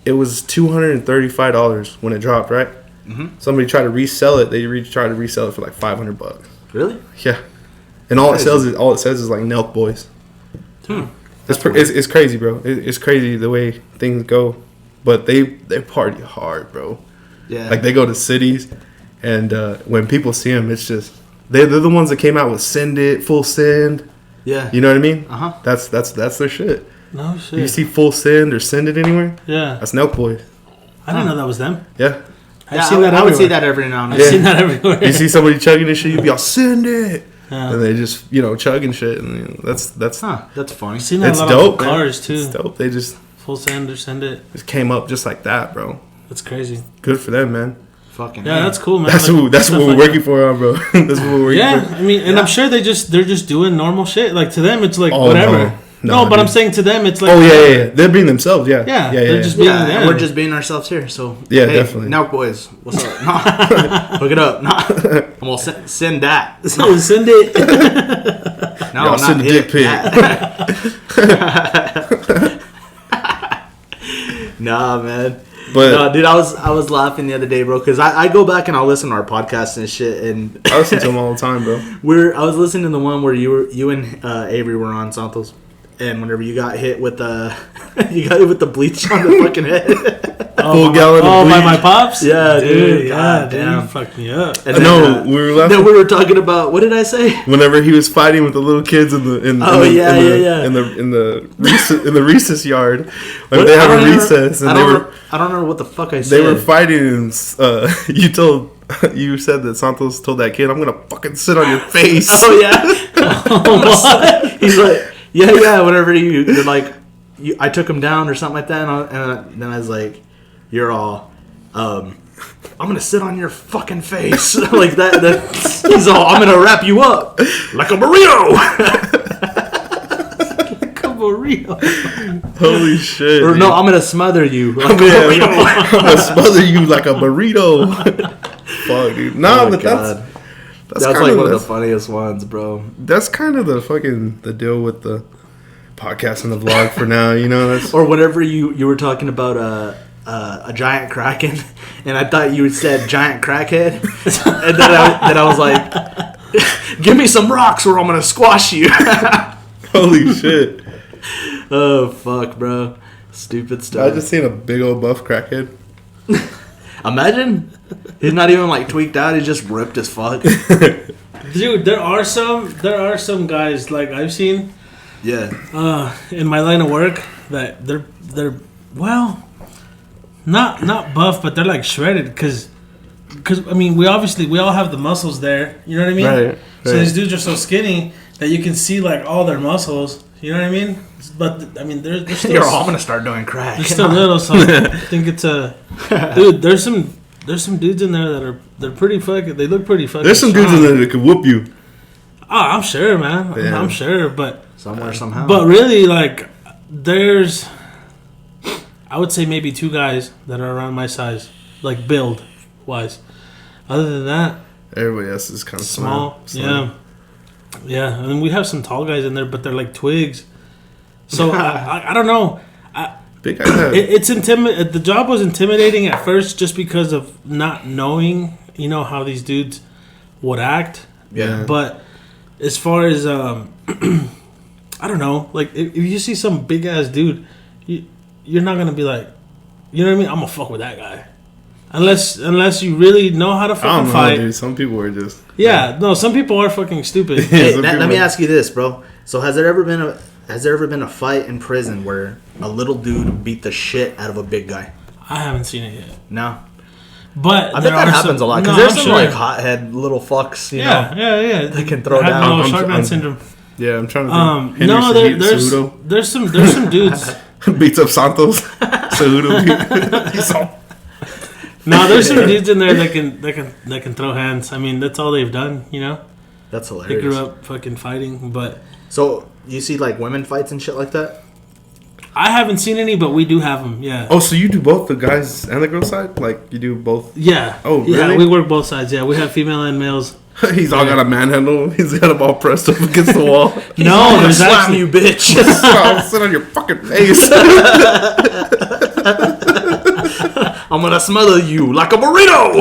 [SPEAKER 3] It was $235 when it dropped. Right.
[SPEAKER 1] Mm-hmm.
[SPEAKER 3] Somebody tried to resell it. They tried to resell it for like $500.
[SPEAKER 1] Really?
[SPEAKER 3] Yeah. And all it says is like Nelk Boys. It's crazy, bro. It's crazy the way things go, but they party hard, bro.
[SPEAKER 1] Yeah.
[SPEAKER 3] Like they go to cities, and when people see them, it's just they're the ones that came out with Send It, Full Send.
[SPEAKER 1] Yeah.
[SPEAKER 3] You know what I mean?
[SPEAKER 1] Uh-huh.
[SPEAKER 3] That's their shit.
[SPEAKER 2] No shit.
[SPEAKER 3] You see Full Send or Send It anywhere?
[SPEAKER 2] Yeah.
[SPEAKER 3] That's Nelk Boys.
[SPEAKER 2] I didn't know that was them.
[SPEAKER 3] Yeah.
[SPEAKER 2] I've seen that
[SPEAKER 1] I would
[SPEAKER 2] everywhere.
[SPEAKER 1] see that every now and
[SPEAKER 2] I've
[SPEAKER 1] then.
[SPEAKER 2] seen that everywhere.
[SPEAKER 3] You see somebody chugging this shit, you'd be all Send It.
[SPEAKER 2] Yeah.
[SPEAKER 3] And they just chugging shit, and that's
[SPEAKER 1] Huh, that's funny.
[SPEAKER 2] I've seen that
[SPEAKER 3] it's
[SPEAKER 2] a lot
[SPEAKER 3] dope.
[SPEAKER 2] of
[SPEAKER 3] man.
[SPEAKER 2] cars too.
[SPEAKER 3] It's dope. They just
[SPEAKER 2] Full send or send it.
[SPEAKER 3] came up just like that, bro.
[SPEAKER 2] That's crazy.
[SPEAKER 3] Good for them, man.
[SPEAKER 1] Fucking
[SPEAKER 2] Yeah, that's cool, man.
[SPEAKER 3] That's
[SPEAKER 2] Like,
[SPEAKER 3] that's what
[SPEAKER 2] stuff
[SPEAKER 3] we're
[SPEAKER 2] like
[SPEAKER 3] working for, bro. That's what we're working
[SPEAKER 2] Yeah,
[SPEAKER 3] for.
[SPEAKER 2] I mean, and I'm sure they're just doing normal shit. Like to them, it's like
[SPEAKER 3] Oh,
[SPEAKER 2] whatever.
[SPEAKER 3] no,
[SPEAKER 2] No, but
[SPEAKER 3] dude.
[SPEAKER 2] I'm saying to them, it's like
[SPEAKER 3] Oh yeah. They're being themselves. Yeah,
[SPEAKER 2] Yeah,
[SPEAKER 3] yeah.
[SPEAKER 2] they're just
[SPEAKER 1] Yeah,
[SPEAKER 2] being
[SPEAKER 1] and
[SPEAKER 2] them.
[SPEAKER 1] we're just being ourselves here. So
[SPEAKER 3] Yeah,
[SPEAKER 1] hey,
[SPEAKER 3] definitely.
[SPEAKER 1] Nelk Boys, what's up? Nah. Hook it up. Nah. I'm gonna send that.
[SPEAKER 2] So send it.
[SPEAKER 1] No,
[SPEAKER 3] Y'all
[SPEAKER 1] not
[SPEAKER 3] send a dick
[SPEAKER 1] it.
[SPEAKER 3] pic.
[SPEAKER 1] Nah, man.
[SPEAKER 3] But
[SPEAKER 1] No, dude, I was laughing the other day, bro, because I go back and I'll listen to our podcasts and shit, and
[SPEAKER 3] I listen to them all the time, bro.
[SPEAKER 1] I was listening to the one where you and Avery were on Santos, and whenever you got hit with the bleach on the fucking head.
[SPEAKER 3] Full gallon of
[SPEAKER 2] Oh, by
[SPEAKER 3] bleach.
[SPEAKER 2] my pops.
[SPEAKER 1] Yeah, dude.
[SPEAKER 2] Yeah,
[SPEAKER 1] God
[SPEAKER 2] dude,
[SPEAKER 1] damn.
[SPEAKER 2] you fucked me up.
[SPEAKER 1] And
[SPEAKER 3] No, we were laughing.
[SPEAKER 1] Then we were talking about, what did I say?
[SPEAKER 3] Whenever he was fighting with the little kids in the in the recess yard, like
[SPEAKER 1] What?
[SPEAKER 3] they
[SPEAKER 1] I
[SPEAKER 3] have
[SPEAKER 1] don't
[SPEAKER 3] a
[SPEAKER 1] even-
[SPEAKER 3] recess, and
[SPEAKER 1] I
[SPEAKER 3] they
[SPEAKER 1] don't
[SPEAKER 3] were
[SPEAKER 1] know- I don't know what the fuck I said.
[SPEAKER 3] they were fighting. And, you said that Santos told that kid, "I'm gonna fucking sit on your face."
[SPEAKER 1] Oh yeah. He's like, yeah. Whenever you're like, I took him down or something like that, and then I was like, you're all, I'm gonna sit on your fucking face like that. He's all, I'm gonna wrap you up like a burrito.
[SPEAKER 2] Burrito.
[SPEAKER 3] Holy shit!
[SPEAKER 1] Or
[SPEAKER 3] dude.
[SPEAKER 1] no, I'm gonna smother you like a
[SPEAKER 3] Yeah,
[SPEAKER 1] burrito.
[SPEAKER 3] I'm gonna smother you like a burrito. Fuck, dude. No,
[SPEAKER 1] Oh my
[SPEAKER 3] but
[SPEAKER 1] God.
[SPEAKER 3] that's
[SPEAKER 1] That's
[SPEAKER 3] kind
[SPEAKER 1] like
[SPEAKER 3] of
[SPEAKER 1] one of
[SPEAKER 3] the
[SPEAKER 1] the funniest ones, bro.
[SPEAKER 3] that's kind of the deal with the podcast and the vlog for now. You know, that's
[SPEAKER 1] Or whenever you were talking about a giant kraken, and I thought you said giant crackhead, and then I was like, give me some rocks or I'm gonna squash you.
[SPEAKER 3] holy shit.
[SPEAKER 1] Oh fuck, bro, stupid
[SPEAKER 3] I
[SPEAKER 1] stuff.
[SPEAKER 3] just seen a big old buff crackhead.
[SPEAKER 1] Imagine he's not even like tweaked out; he's just ripped as fuck.
[SPEAKER 2] Dude, there are some guys like I've seen
[SPEAKER 1] Yeah,
[SPEAKER 2] in my line of work that they're well, not buff, but they're like shredded because I mean we all have the muscles there. You know what I mean?
[SPEAKER 3] Right.
[SPEAKER 2] So these dudes are so skinny that you can see like all their muscles. You know what I mean? But I mean they're still
[SPEAKER 1] you're all gonna start doing crack.
[SPEAKER 2] they're still little, so I think it's a dude. There's some dudes in there they're pretty fucking. They look pretty fucking.
[SPEAKER 3] There's some dudes in
[SPEAKER 2] strong.
[SPEAKER 3] there that could whoop you.
[SPEAKER 2] Oh, I'm sure, man.
[SPEAKER 3] Yeah.
[SPEAKER 2] I'm sure, but
[SPEAKER 1] Somewhere, somehow.
[SPEAKER 2] But really, like, there's, I would say maybe two guys that are around my size, like build wise. Other than that,
[SPEAKER 3] Everybody else is kind of
[SPEAKER 2] small. Yeah. And then we have some tall guys in there, but they're like twigs. So I don't know.
[SPEAKER 3] Big guys have.
[SPEAKER 2] It's The job was intimidating at first, just because of not knowing, how these dudes would act.
[SPEAKER 1] yeah.
[SPEAKER 2] But as far as I don't know, like if you see some big ass dude you're not gonna be like, you know what I mean? I'm gonna fuck with that guy, unless you really know how to
[SPEAKER 3] I don't
[SPEAKER 2] fucking
[SPEAKER 3] know,
[SPEAKER 2] fight.
[SPEAKER 3] dude. Some people are just
[SPEAKER 2] No, some people are fucking stupid.
[SPEAKER 1] Hey,
[SPEAKER 3] Some
[SPEAKER 1] let
[SPEAKER 3] people
[SPEAKER 1] me
[SPEAKER 3] are-
[SPEAKER 1] ask you this, bro. So has there ever been a fight in prison where a little dude beat the shit out of a big guy?
[SPEAKER 2] I haven't seen it yet,
[SPEAKER 1] No.
[SPEAKER 2] but
[SPEAKER 1] I bet that happens a lot because there's some like hothead little fucks, you know.
[SPEAKER 2] Yeah.
[SPEAKER 1] They can throw
[SPEAKER 2] Have
[SPEAKER 1] down.
[SPEAKER 2] No
[SPEAKER 3] I'm-
[SPEAKER 2] Sharkman
[SPEAKER 3] I'm-
[SPEAKER 2] syndrome.
[SPEAKER 3] yeah. I'm trying to think.
[SPEAKER 2] No,
[SPEAKER 3] Cejudo
[SPEAKER 2] there's some dudes.
[SPEAKER 3] beats up Santos. Cejudo. He's all
[SPEAKER 2] No, there's some dudes in there that can throw hands. I mean, that's all they've done, you know.
[SPEAKER 1] That's
[SPEAKER 2] They
[SPEAKER 1] hilarious.
[SPEAKER 2] grew up fucking fighting, but
[SPEAKER 1] So you see like women fights and shit like that?
[SPEAKER 2] I haven't seen any. But we do have them. Yeah.
[SPEAKER 3] Oh, so you do both the guys and the girl side? Like you do both?
[SPEAKER 2] Yeah.
[SPEAKER 3] Oh,
[SPEAKER 2] Yeah,
[SPEAKER 3] really?
[SPEAKER 2] we work both sides. Yeah, we have female and males.
[SPEAKER 3] He's all got a manhandle. He's got them all pressed up against the wall.
[SPEAKER 2] No,
[SPEAKER 1] I'm
[SPEAKER 2] there's
[SPEAKER 1] slam
[SPEAKER 2] actually
[SPEAKER 1] you, bitch.
[SPEAKER 3] I'll sit on your fucking face.
[SPEAKER 1] I'm gonna smother you like a burrito.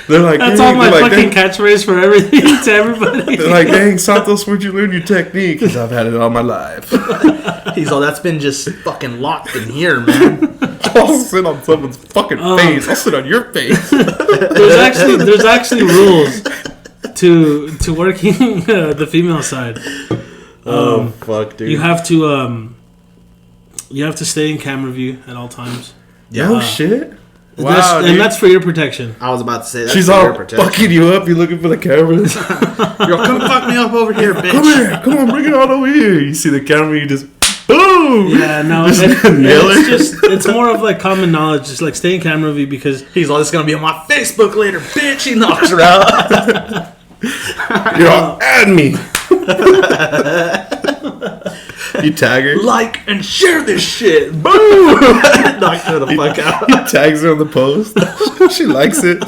[SPEAKER 3] They're like,
[SPEAKER 2] that's
[SPEAKER 3] "Dang,"
[SPEAKER 2] all my
[SPEAKER 3] they're like,
[SPEAKER 2] fucking
[SPEAKER 3] "Dang."
[SPEAKER 2] catchphrase for everything to everybody.
[SPEAKER 3] They're like, dang, Santos, where'd you learn your technique? Because I've had it all my life.
[SPEAKER 1] He's all that's been just fucking locked in here, man.
[SPEAKER 3] I'll sit on someone's fucking face. I'll sit on your face.
[SPEAKER 2] there's actually rules to working the female side.
[SPEAKER 1] Fuck, dude.
[SPEAKER 2] You have to stay in camera view at all times.
[SPEAKER 1] Yeah.
[SPEAKER 3] No shit.
[SPEAKER 2] And
[SPEAKER 3] Wow,
[SPEAKER 2] that's,
[SPEAKER 3] dude.
[SPEAKER 2] and that's for your protection.
[SPEAKER 1] I was about to say that.
[SPEAKER 3] She's all fucking you up. You looking for the cameras?
[SPEAKER 1] Yo, come fuck me up over here, bitch.
[SPEAKER 3] Come here. Come on, bring it all over here. You see the camera, you just boom.
[SPEAKER 2] Yeah, no,
[SPEAKER 3] Just nail it.
[SPEAKER 2] it's more of like common knowledge, just like stay in camera view because
[SPEAKER 1] He's all, this is gonna be on my Facebook later, bitch. He knocks her out.
[SPEAKER 3] You're all add me. You tag her.
[SPEAKER 1] Like and share this shit. Boom. Knocked her the fuck out.
[SPEAKER 3] He tags her on the post. She likes it.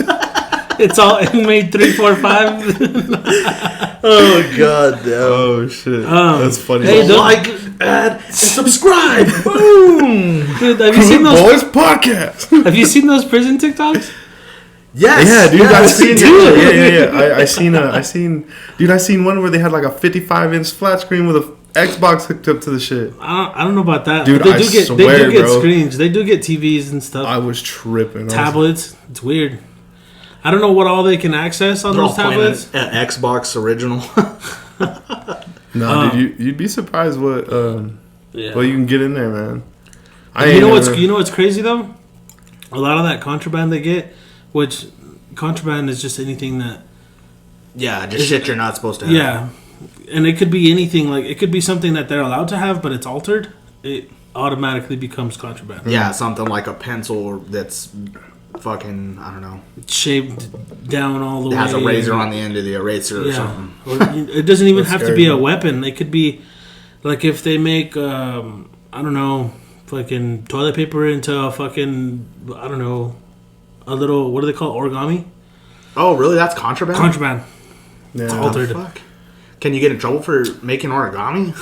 [SPEAKER 2] it's all inmate 345.
[SPEAKER 1] Oh god, damn.
[SPEAKER 3] Oh shit. That's funny.
[SPEAKER 2] hey, don't-
[SPEAKER 1] Like, add, and subscribe. Boom.
[SPEAKER 2] Dude, have you seen those?
[SPEAKER 3] Boys podcast.
[SPEAKER 2] Have you seen those prison TikToks?
[SPEAKER 1] Yes.
[SPEAKER 3] Yeah, dude,
[SPEAKER 1] yes,
[SPEAKER 3] I've seen
[SPEAKER 1] dude.
[SPEAKER 3] it. Yeah. I seen one where they had like a 55-inch flat screen with a Xbox hooked up to the shit.
[SPEAKER 2] I don't know about that.
[SPEAKER 3] Dude,
[SPEAKER 2] But
[SPEAKER 3] I
[SPEAKER 2] they
[SPEAKER 3] swear,
[SPEAKER 2] do get
[SPEAKER 3] bro.
[SPEAKER 2] screens. They do get TVs and stuff.
[SPEAKER 3] I was tripping.
[SPEAKER 2] Tablets. It's weird. I don't know what all they can access on
[SPEAKER 1] They're all
[SPEAKER 2] those
[SPEAKER 1] playing
[SPEAKER 2] tablets.
[SPEAKER 1] an Xbox original.
[SPEAKER 3] No, dude, you'd be surprised what
[SPEAKER 2] Yeah.
[SPEAKER 3] you can get in there, man.
[SPEAKER 2] You know what's crazy though? A lot of that contraband they get, which contraband is just anything that
[SPEAKER 1] Yeah, just shit you're not supposed to have.
[SPEAKER 2] yeah, and it could be anything. Like it could be something that they're allowed to have, but it's altered. It automatically becomes contraband.
[SPEAKER 1] Yeah, something like a pencil that's fucking, I don't know.
[SPEAKER 2] It's shaved down all the
[SPEAKER 1] It
[SPEAKER 2] way.
[SPEAKER 1] has a razor on the end of the eraser or
[SPEAKER 2] Yeah,
[SPEAKER 1] something.
[SPEAKER 2] or it doesn't even
[SPEAKER 3] That's
[SPEAKER 2] have to
[SPEAKER 3] scary,
[SPEAKER 2] be a
[SPEAKER 3] man.
[SPEAKER 2] weapon. It could be like if they make I don't know, fucking toilet paper into a fucking I don't know, a little what do they call it? Origami?
[SPEAKER 1] Oh, really? That's contraband?
[SPEAKER 2] Contraband.
[SPEAKER 3] Yeah.
[SPEAKER 2] altered.
[SPEAKER 1] Fuck. Can you get in trouble for making origami?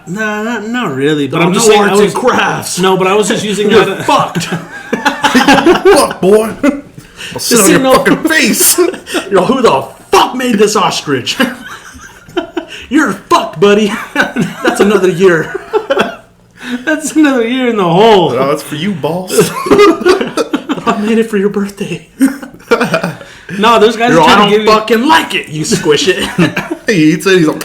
[SPEAKER 2] Nah, not really. But I'm just
[SPEAKER 1] no
[SPEAKER 2] saying.
[SPEAKER 1] arts and crafts.
[SPEAKER 2] No, but I was just using
[SPEAKER 1] You're
[SPEAKER 2] that.
[SPEAKER 1] fucked.
[SPEAKER 3] Fuck, boy. I'll sit on
[SPEAKER 2] see,
[SPEAKER 3] your
[SPEAKER 2] no-
[SPEAKER 3] fucking face.
[SPEAKER 1] Yo, who the fuck made this ostrich? You're fucked, buddy. That's another year.
[SPEAKER 2] That's another year in the hole.
[SPEAKER 3] Oh, it's for you, boss.
[SPEAKER 1] I made it for your birthday.
[SPEAKER 2] No, those guys
[SPEAKER 1] Yo,
[SPEAKER 2] are
[SPEAKER 1] I
[SPEAKER 2] trying to
[SPEAKER 1] don't
[SPEAKER 2] give you.
[SPEAKER 1] fucking like it. You squish it.
[SPEAKER 3] He eats it. He's like,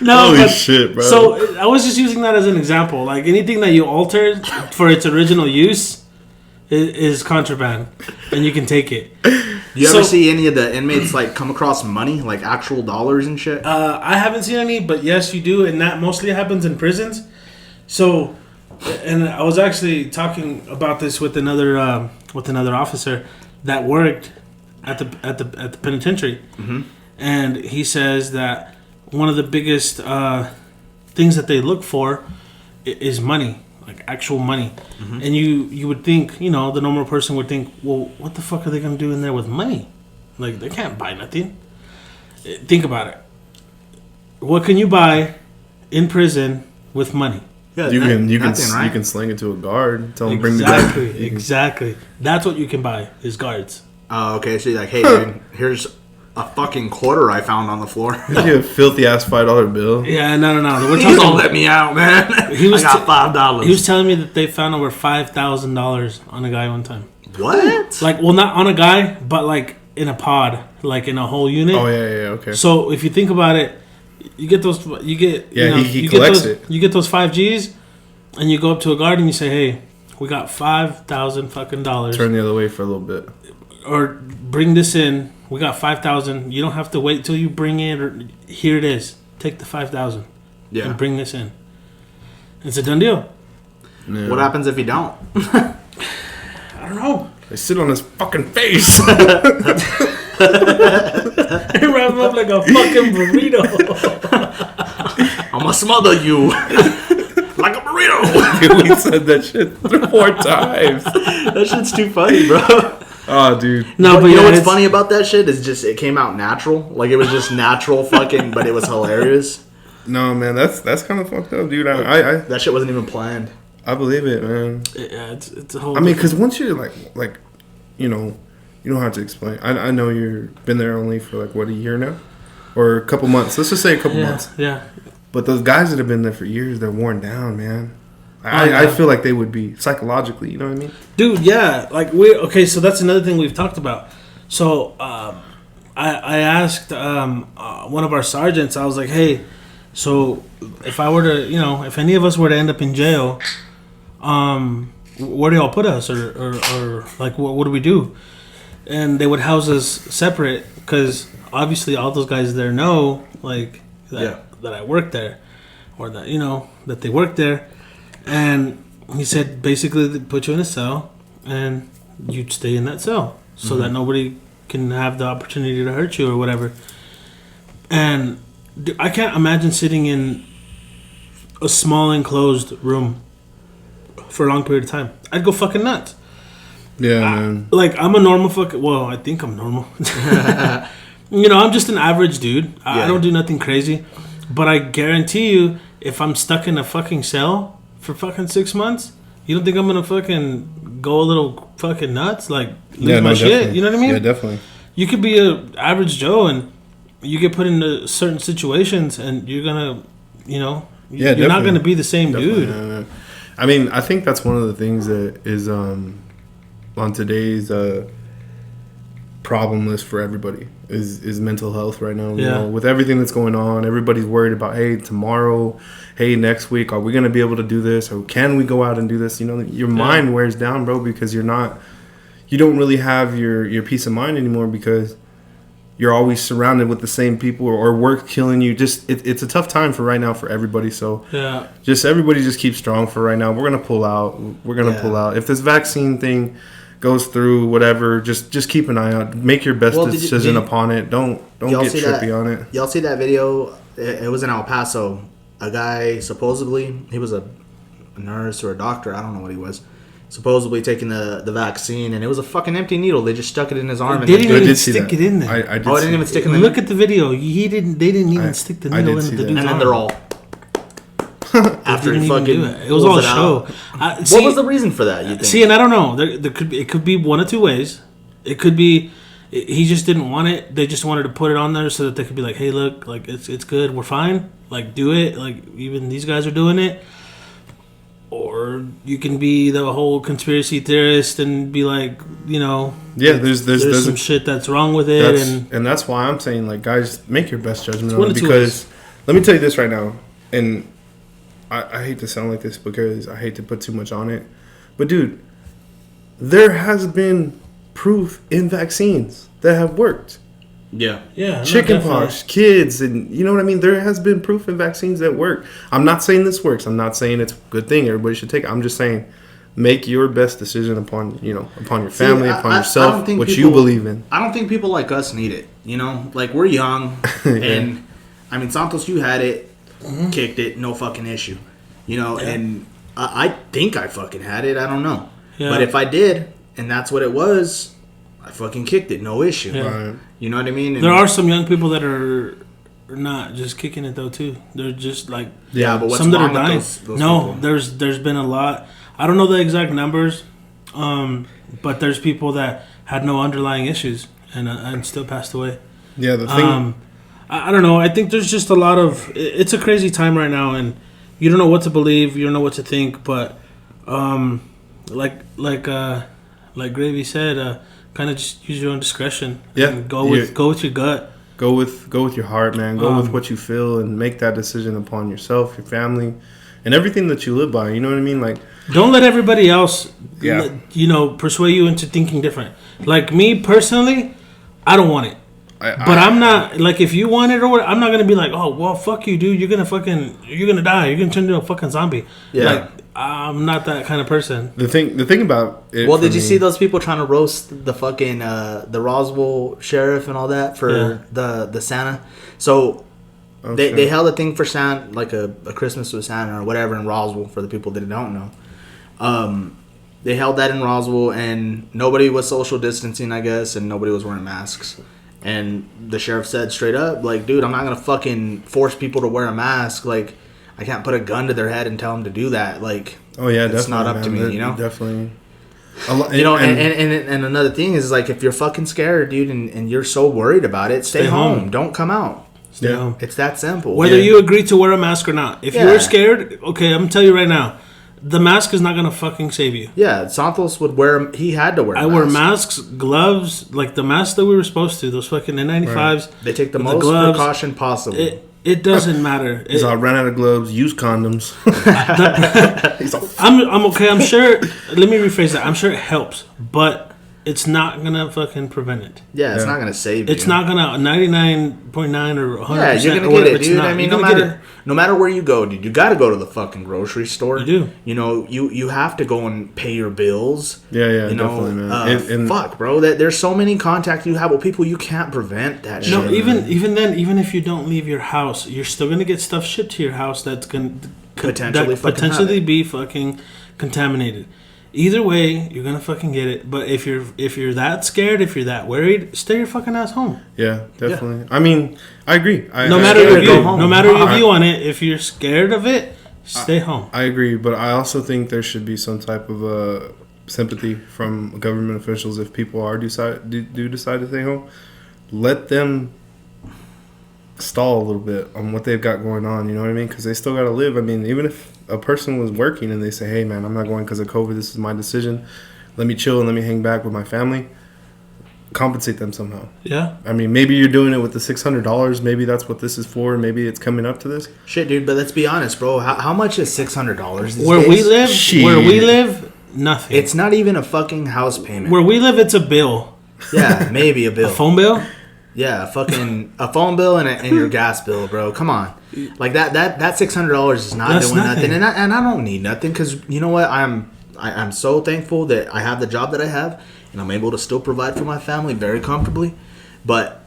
[SPEAKER 2] No,
[SPEAKER 3] holy
[SPEAKER 2] but
[SPEAKER 3] shit, bro.
[SPEAKER 2] so I was just using that as an example. Like anything that you alter for its original use is contraband, and you can take it.
[SPEAKER 1] You ever
[SPEAKER 2] So-
[SPEAKER 1] see any of the inmates like come across money, like actual dollars and shit?
[SPEAKER 2] I haven't seen any, but yes, you do, and that mostly happens in prisons. So, and I was actually talking about this with another officer that worked at the penitentiary, and he says that one of the biggest things that they look for is money, like actual money. And you would think, the normal person would think, well, what the fuck are they gonna do in there with money? Like they can't buy nothing. Think about it. What can you buy in prison with money?
[SPEAKER 1] Yeah,
[SPEAKER 3] you
[SPEAKER 1] nothing,
[SPEAKER 3] can
[SPEAKER 1] right?
[SPEAKER 3] sling it to a guard. Tell him bring the gun.
[SPEAKER 2] Exactly. That's what you can buy is guards.
[SPEAKER 1] Oh, okay. So you're like, hey, dude, here's a fucking quarter I found on the floor.
[SPEAKER 3] Did you a filthy ass $5 bill?
[SPEAKER 2] Yeah, no. We're
[SPEAKER 1] Please don't let me out, man. I got $5.
[SPEAKER 2] He was telling me that they found over $5,000 on a guy one time.
[SPEAKER 1] What?
[SPEAKER 2] Like, well, not on a guy, but like in a pod, like in a whole unit.
[SPEAKER 3] Oh yeah, okay.
[SPEAKER 2] So if you think about it, you get those. You get
[SPEAKER 3] he collects
[SPEAKER 2] get those,
[SPEAKER 3] it.
[SPEAKER 2] You get those 5Gs, and you go up to a guard and you say, "Hey, we got $5,000 fucking dollars.
[SPEAKER 3] Turn the other way for a little bit,
[SPEAKER 2] or bring this in. We got 5,000. You don't have to wait till you bring it. Or here it is. Take the 5,000.
[SPEAKER 1] Yeah.
[SPEAKER 2] And bring this in. It's a done deal.
[SPEAKER 3] Yeah.
[SPEAKER 1] What happens if you don't?
[SPEAKER 2] I don't know.
[SPEAKER 3] They sit on his fucking face.
[SPEAKER 2] He wraps him up like a fucking burrito.
[SPEAKER 1] I'ma smother you like a burrito.
[SPEAKER 3] We said that shit 4 times.
[SPEAKER 1] That shit's too funny, bro.
[SPEAKER 3] Oh, dude.
[SPEAKER 2] No, but
[SPEAKER 1] you
[SPEAKER 2] yeah,
[SPEAKER 1] know what's
[SPEAKER 2] it's-
[SPEAKER 1] funny about that shit is just it came out natural. Like it was just natural fucking, but it was hilarious.
[SPEAKER 3] No, man, that's kind of fucked up, dude. I
[SPEAKER 1] That shit wasn't even planned.
[SPEAKER 3] I believe it, man.
[SPEAKER 2] Yeah, it's a whole.
[SPEAKER 3] I mean, because once you're like, you know, you don't have to explain. I know you've been there only for like what, a year now, or a couple months. Let's just say a couple months.
[SPEAKER 2] Yeah.
[SPEAKER 3] But those guys that have been there for years, they're worn down, man.
[SPEAKER 2] Yeah.
[SPEAKER 3] I feel like they would be psychologically. You know what I mean?
[SPEAKER 2] Dude, yeah. Like okay. So that's another thing we've talked about. So I asked one of our sergeants. I was like, hey, so if I were to, if any of us were to end up in jail, where do y'all put us, or like what do we do? And they would house us separate because obviously all those guys there know like that I work there, or that that they work there. And he said basically they put you in a cell and you'd stay in that cell so that nobody can have the opportunity to hurt you or whatever. And I can't imagine sitting in a small enclosed room for a long period of time. I'd go fucking nuts.
[SPEAKER 3] Yeah, man.
[SPEAKER 2] Like, I'm a normal fucking... Well, I think I'm normal. I'm just an average dude. I don't do nothing crazy. But I guarantee you, if I'm stuck in a fucking cell for fucking 6 months, you don't think I'm gonna fucking go a little fucking nuts? Like, lose my shit?
[SPEAKER 3] Definitely.
[SPEAKER 2] You know what I mean?
[SPEAKER 3] Yeah, definitely.
[SPEAKER 2] You could be a average Joe and you get put into certain situations and you're gonna, you're not gonna be the same dude.
[SPEAKER 3] Yeah. I mean, I think that's one of the things that is on today's problem list for everybody is mental health right now. You know, with everything that's going on, everybody's worried about, hey, tomorrow, hey, next week, are we gonna be able to do this, or can we go out and do this? Your mind wears down, bro, because you don't really have your peace of mind anymore because you're always surrounded with the same people or work killing you. Just it's a tough time for right now for everybody. So everybody just keep strong for right now. We're gonna pull out. Pull out. If this vaccine thing goes through, whatever, just keep an eye out. Make your best decision upon it. Don't get trippy on it.
[SPEAKER 1] Y'all see that video? It was in El Paso. A guy, supposedly, he was a nurse or a doctor. I don't know what he was. Supposedly taking the vaccine, and it was a fucking empty needle. They just stuck it in his arm.
[SPEAKER 2] They didn't even stick it in there.
[SPEAKER 3] I did.
[SPEAKER 1] Oh, it didn't even stick in there.
[SPEAKER 2] Look at the video. They didn't even stick the needle in the dude's arm.
[SPEAKER 1] And then they're all after he fucking
[SPEAKER 2] it was all a show.
[SPEAKER 1] What was the reason for that? You think?
[SPEAKER 2] See, and I don't know. It could be one of two ways. It could be he just didn't want it. They just wanted to put it on there so that they could be like, hey, look, like it's good. We're fine. Like, do it. Like, even these guys are doing it. Or you can be the whole conspiracy theorist and be like, there's some shit that's wrong with it,
[SPEAKER 3] and that's why I'm saying, like, guys, make your best judgment on it, because let me tell you this right now, and I hate to sound like this because I hate to put too much on it, but dude, there has been proof in vaccines that have worked.
[SPEAKER 2] Yeah.
[SPEAKER 3] Chickenpox, kids, and you know what I mean? There has been proof in vaccines that work. I'm not saying this works. I'm not saying it's a good thing. Everybody should take it. I'm just saying make your best decision upon your family, upon yourself, what you believe in.
[SPEAKER 1] I don't think people like us need it. Like, we're young, and I mean, Santos, you had it, kicked it, no fucking issue. And I think I fucking had it. I don't know. Yeah. But if I did, and that's what it was, I fucking kicked it, no issue.
[SPEAKER 2] Yeah.
[SPEAKER 3] Right.
[SPEAKER 1] You know what I mean? And
[SPEAKER 2] there are some young people that are not just kicking it though too. They're just like
[SPEAKER 1] but what's
[SPEAKER 2] some that
[SPEAKER 1] wrong
[SPEAKER 2] are dying.
[SPEAKER 1] With those
[SPEAKER 2] no,
[SPEAKER 1] people?
[SPEAKER 2] there's been a lot. I don't know the exact numbers, but there's people that had no underlying issues and still passed away.
[SPEAKER 3] Yeah, the thing.
[SPEAKER 2] I don't know. I think there's just a lot of. It's a crazy time right now, and you don't know what to believe. You don't know what to think. But, like Gravy said, kind of just use your own discretion.
[SPEAKER 3] Yeah,
[SPEAKER 2] And go with your gut.
[SPEAKER 3] Go with your heart, man. Go with what you feel, and make that decision upon yourself, your family, and everything that you live by. You know what I mean? Like,
[SPEAKER 2] don't let everybody else, persuade you into thinking different. Like me personally, I don't want it. But I'm not, like, if you want it or what, I'm not going to be like, oh, well, fuck you, dude. You're going to die. You're going to turn into a fucking zombie. Yeah. Like, I'm not that kind of person.
[SPEAKER 3] The thing about it.
[SPEAKER 1] Well, did you see those people trying to roast the fucking, the Roswell sheriff and all that for the Santa? So they held a thing for Santa, like a Christmas with Santa or whatever in Roswell for the people that don't know. They held that in Roswell and nobody was social distancing, I guess, and nobody was wearing masks. And the sheriff said straight up, like, dude, I'm not going to fucking force people to wear a mask. Like, I can't put a gun to their head and tell them to do that. Like,
[SPEAKER 3] oh, yeah,
[SPEAKER 1] it's not up to me, you know?
[SPEAKER 3] Definitely.
[SPEAKER 1] You know, and another thing is, like, if you're fucking scared, dude, and you're so worried about it, stay home. Don't come out.
[SPEAKER 2] Stay home.
[SPEAKER 1] It's that simple.
[SPEAKER 2] Whether you agree to wear a mask or not. If you're scared, okay, I'm going to tell you right now. The mask is not going to fucking save you.
[SPEAKER 1] Yeah, Santos would wear... He had to wear
[SPEAKER 2] I wear masks, gloves, like the masks that we were supposed to. Those fucking N95s.
[SPEAKER 1] Right. They take the most precaution possible.
[SPEAKER 2] It doesn't matter.
[SPEAKER 3] He's all ran out of gloves, use condoms.
[SPEAKER 2] I'm okay. I'm sure... Let me rephrase that. I'm sure it helps, but it's not going to fucking prevent it.
[SPEAKER 1] Yeah, it's not going to save you.
[SPEAKER 2] It's not going to... 99.9 or 100%.
[SPEAKER 1] Yeah, you're going to get it, dude. I mean, no matter where you go, dude, you got to go to the fucking grocery store.
[SPEAKER 2] You do.
[SPEAKER 1] You know, you have to go and pay your bills.
[SPEAKER 3] Yeah,
[SPEAKER 1] you know,
[SPEAKER 3] definitely, man.
[SPEAKER 1] Fuck, bro. There's so many contacts you have with people, you can't prevent that shit.
[SPEAKER 2] No, even then, even if you don't leave your house, you're still going to get stuff shipped to your house that's going to potentially be fucking contaminated. Either way, you're gonna fucking get it. But if you're that scared, if you're that worried, stay your fucking ass home.
[SPEAKER 3] Yeah, definitely. Yeah. I mean, I agree.
[SPEAKER 2] No matter your view on it, if you're scared of it, stay home.
[SPEAKER 3] I agree, but I also think there should be some type of sympathy from government officials if people do decide to stay home. Let them stall a little bit on what they've got going on. You know what I mean? Because they still got to live. I mean, even if a person was working and they say, hey, man, I'm not going because of COVID. This is my decision. Let me chill and let me hang back with my family. Compensate them somehow.
[SPEAKER 2] Yeah.
[SPEAKER 3] I mean, maybe you're doing it with the $600. Maybe that's what this is for. Maybe it's coming up to this.
[SPEAKER 1] Shit, dude, but let's be honest, bro. How much is $600 these
[SPEAKER 2] Where
[SPEAKER 1] days?
[SPEAKER 2] we live, nothing.
[SPEAKER 1] It's not even a fucking house payment.
[SPEAKER 2] Where we live, it's a bill.
[SPEAKER 1] Yeah, maybe a bill.
[SPEAKER 2] A phone bill?
[SPEAKER 1] Yeah, a phone bill and your gas bill, bro. Come on, like that $600 is not doing nothing, and I don't need nothing because you know what? I'm so thankful that I have the job that I have, and I'm able to still provide for my family very comfortably. But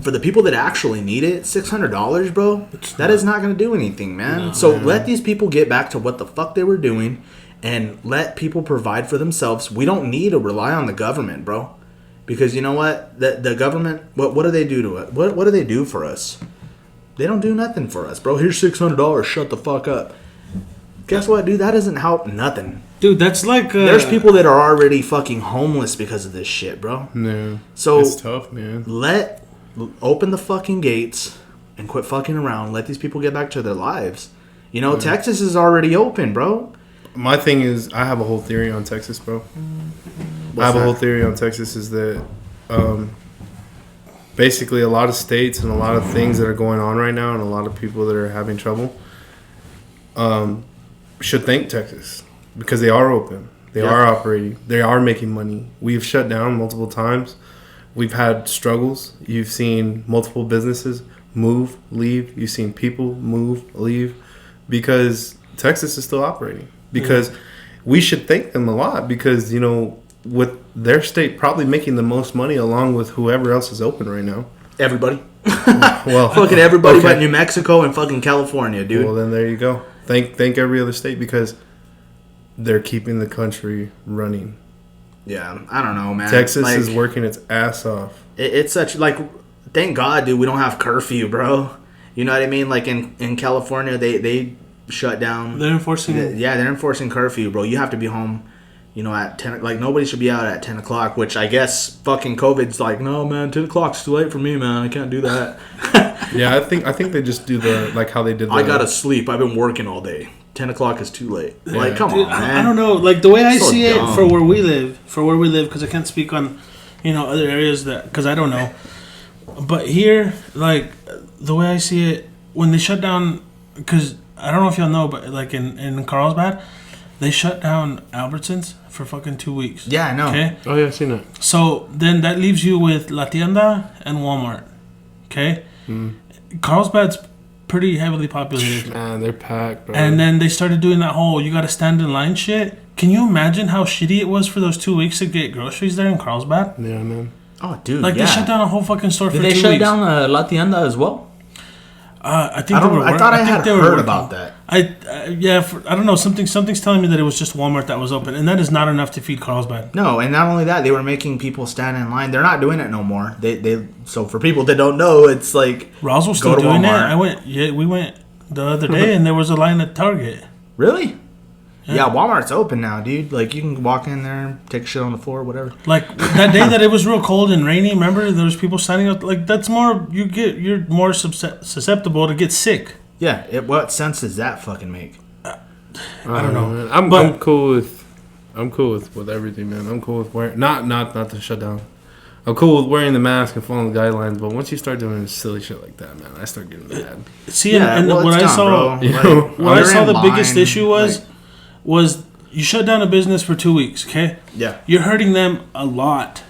[SPEAKER 1] for the people that actually need it, $600, bro, that is not going to do anything, man. No, so let these people get back to what the fuck they were doing, and let people provide for themselves. We don't need to rely on the government, bro. Because you know what? The government, what do they do to it? What do they do for us? They don't do nothing for us, bro. Here's $600. Shut the fuck up. Guess what, dude? That doesn't help nothing.
[SPEAKER 2] Dude, that's like...
[SPEAKER 1] There's people that are already fucking homeless because of this shit, bro.
[SPEAKER 3] Yeah.
[SPEAKER 1] So
[SPEAKER 3] it's tough, man.
[SPEAKER 1] Open the fucking gates and quit fucking around. Let these people get back to their lives. You know, Texas is already open, bro.
[SPEAKER 3] My thing is, I have a whole theory on Texas, bro. A whole theory on Texas is that basically a lot of states and a lot of things that are going on right now and a lot of people that are having trouble should thank Texas because they are open. They are operating. They are making money. We've shut down multiple times. We've had struggles. You've seen multiple businesses move, leave. You've seen people move, leave because Texas is still operating. Because we should thank them a lot because, you know, with their state probably making the most money along with whoever else is open right now.
[SPEAKER 1] Everybody.
[SPEAKER 3] Well,
[SPEAKER 1] fucking everybody but New Mexico and fucking California, dude.
[SPEAKER 3] Well, then there you go. Thank every other state because they're keeping the country running.
[SPEAKER 1] Yeah, I don't know, man.
[SPEAKER 3] Texas is working its ass off.
[SPEAKER 1] It's such, like, thank God, dude, we don't have curfew, bro. You know what I mean? Like, in California, they shut down.
[SPEAKER 2] They're enforcing...
[SPEAKER 1] They're enforcing curfew, bro. You have to be home at 10, like nobody should be out at 10 o'clock, which I guess fucking COVID's like, no man, 10 o'clock's too late for me, man. I can't do that.
[SPEAKER 3] Yeah, I think they just do like how they did.
[SPEAKER 1] I gotta sleep. I've been working all day. 10 o'clock is too late.
[SPEAKER 3] Yeah.
[SPEAKER 1] Like, come
[SPEAKER 2] Dude,
[SPEAKER 1] on, man.
[SPEAKER 2] I don't know. Like the way I
[SPEAKER 1] So
[SPEAKER 2] see
[SPEAKER 1] dumb.
[SPEAKER 2] it for where we live, because I can't speak on, other areas because I don't know. But here, like the way I see it, when they shut down, because I don't know if y'all know, but like in Carlsbad, they shut down Albertsons for fucking 2 weeks.
[SPEAKER 1] Yeah, I know.
[SPEAKER 2] Okay.
[SPEAKER 3] Oh yeah, I've seen that.
[SPEAKER 2] So then that leaves you with La Tienda and Walmart. Okay. Carlsbad's pretty heavily populated.
[SPEAKER 3] Man, they're packed, bro.
[SPEAKER 2] And then they started doing that whole you gotta stand in line shit. Can you imagine how shitty it was for those 2 weeks to get groceries there in Carlsbad?
[SPEAKER 3] Yeah, man.
[SPEAKER 1] Oh, dude.
[SPEAKER 2] Like they shut down a whole fucking store
[SPEAKER 4] Did
[SPEAKER 2] for
[SPEAKER 4] they
[SPEAKER 2] 2
[SPEAKER 4] shut
[SPEAKER 2] weeks.
[SPEAKER 4] down La Tienda as well?
[SPEAKER 2] I think
[SPEAKER 1] I thought I had heard about that.
[SPEAKER 2] I don't know. Something's telling me that it was just Walmart that was open, and that is not enough to feed Carlsbad.
[SPEAKER 1] No, and not only that, they were making people stand in line. They're not doing it no more. They so for people that don't know, it's like
[SPEAKER 2] Roswell's
[SPEAKER 1] go
[SPEAKER 2] still
[SPEAKER 1] to
[SPEAKER 2] doing
[SPEAKER 1] Walmart.
[SPEAKER 2] it. We went the other day, and there was a line at Target.
[SPEAKER 1] Really?
[SPEAKER 2] Yeah.
[SPEAKER 1] Yeah, Walmart's open now, dude. Like you can walk in there, take a shit on the floor, whatever.
[SPEAKER 2] Like that day that it was real cold and rainy. Remember, there was people standing up. Like that's more you're more susceptible to get sick.
[SPEAKER 1] Yeah. What sense does that fucking make?
[SPEAKER 3] I don't know, man.
[SPEAKER 2] But-
[SPEAKER 3] I'm cool with everything, man. I'm cool with wearing not the shutdown. I'm cool with wearing the mask and following the guidelines, but once you start doing silly shit like that, man, I start getting mad.
[SPEAKER 2] See, and what I saw,
[SPEAKER 3] You know,
[SPEAKER 2] what I
[SPEAKER 1] you're
[SPEAKER 2] saw
[SPEAKER 1] in
[SPEAKER 2] the biggest
[SPEAKER 1] line,
[SPEAKER 2] issue was you shut down a business for 2 weeks. Okay,
[SPEAKER 1] Yeah.
[SPEAKER 2] you're hurting them a lot,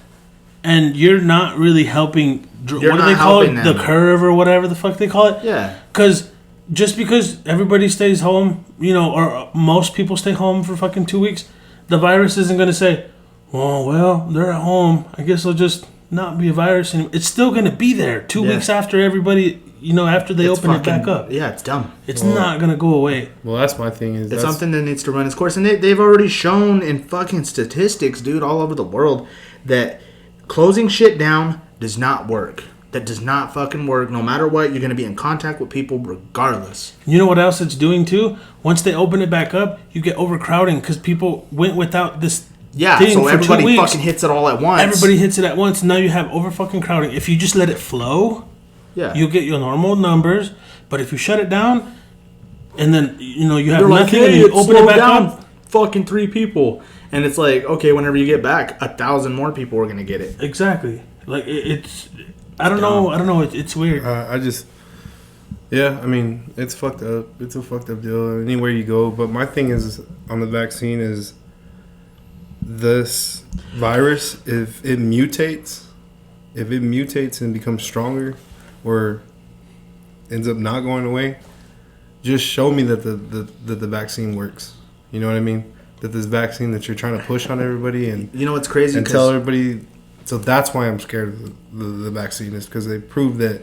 [SPEAKER 2] and you're not really helping.
[SPEAKER 1] You're
[SPEAKER 2] what do
[SPEAKER 1] not
[SPEAKER 2] they call it?
[SPEAKER 1] helping
[SPEAKER 2] The
[SPEAKER 1] them.
[SPEAKER 2] curve or whatever the fuck they call it.
[SPEAKER 1] Yeah.
[SPEAKER 2] Because just because everybody stays home, or most people stay home for fucking 2 weeks, the virus isn't going to say, "Oh well, they're at home. I guess they'll just not be a virus anymore." It's still going to be there 2
[SPEAKER 1] Yeah.
[SPEAKER 2] weeks after everybody, after they
[SPEAKER 1] It's
[SPEAKER 2] open it back
[SPEAKER 1] fucking-
[SPEAKER 2] up.
[SPEAKER 1] Yeah, it's dumb.
[SPEAKER 2] It's not going to go away.
[SPEAKER 3] well, that's my thing.
[SPEAKER 1] It's something that needs to run its course. And they've already shown in fucking statistics, dude, all over the world, that closing shit down does not work. That does not fucking work. No matter what, you're going to be in contact with people regardless.
[SPEAKER 2] You know what else it's doing too? Once they open it back up, you get overcrowding because people went without this
[SPEAKER 1] Yeah,
[SPEAKER 2] thing
[SPEAKER 1] so
[SPEAKER 2] for 2
[SPEAKER 1] everybody
[SPEAKER 2] weeks.
[SPEAKER 1] fucking hits it all at once.
[SPEAKER 2] Everybody hits it at once. Now you have over fucking crowding. If you just let it flow,
[SPEAKER 1] Yeah.
[SPEAKER 2] you'll get your normal numbers. But if you shut it down, and then you have
[SPEAKER 1] You're like,
[SPEAKER 2] nothing,
[SPEAKER 1] hey,
[SPEAKER 2] and you
[SPEAKER 1] it
[SPEAKER 2] open it
[SPEAKER 1] slowed
[SPEAKER 2] back
[SPEAKER 1] down
[SPEAKER 2] up.
[SPEAKER 1] fucking 3 people. And it's like, okay, whenever you get back, 1,000 more people are going to get it.
[SPEAKER 2] Exactly. Like it's. I don't know. It's weird.
[SPEAKER 3] Yeah, I mean, it's fucked up. It's a fucked up deal anywhere you go. But my thing is on the vaccine is this virus, if it mutates and becomes stronger or ends up not going away, just show me that the vaccine works. You know what I mean? That this vaccine that you're trying to push on everybody and
[SPEAKER 1] You know what's crazy?
[SPEAKER 3] and tell everybody. So that's why I'm scared of the vaccine, is because they proved that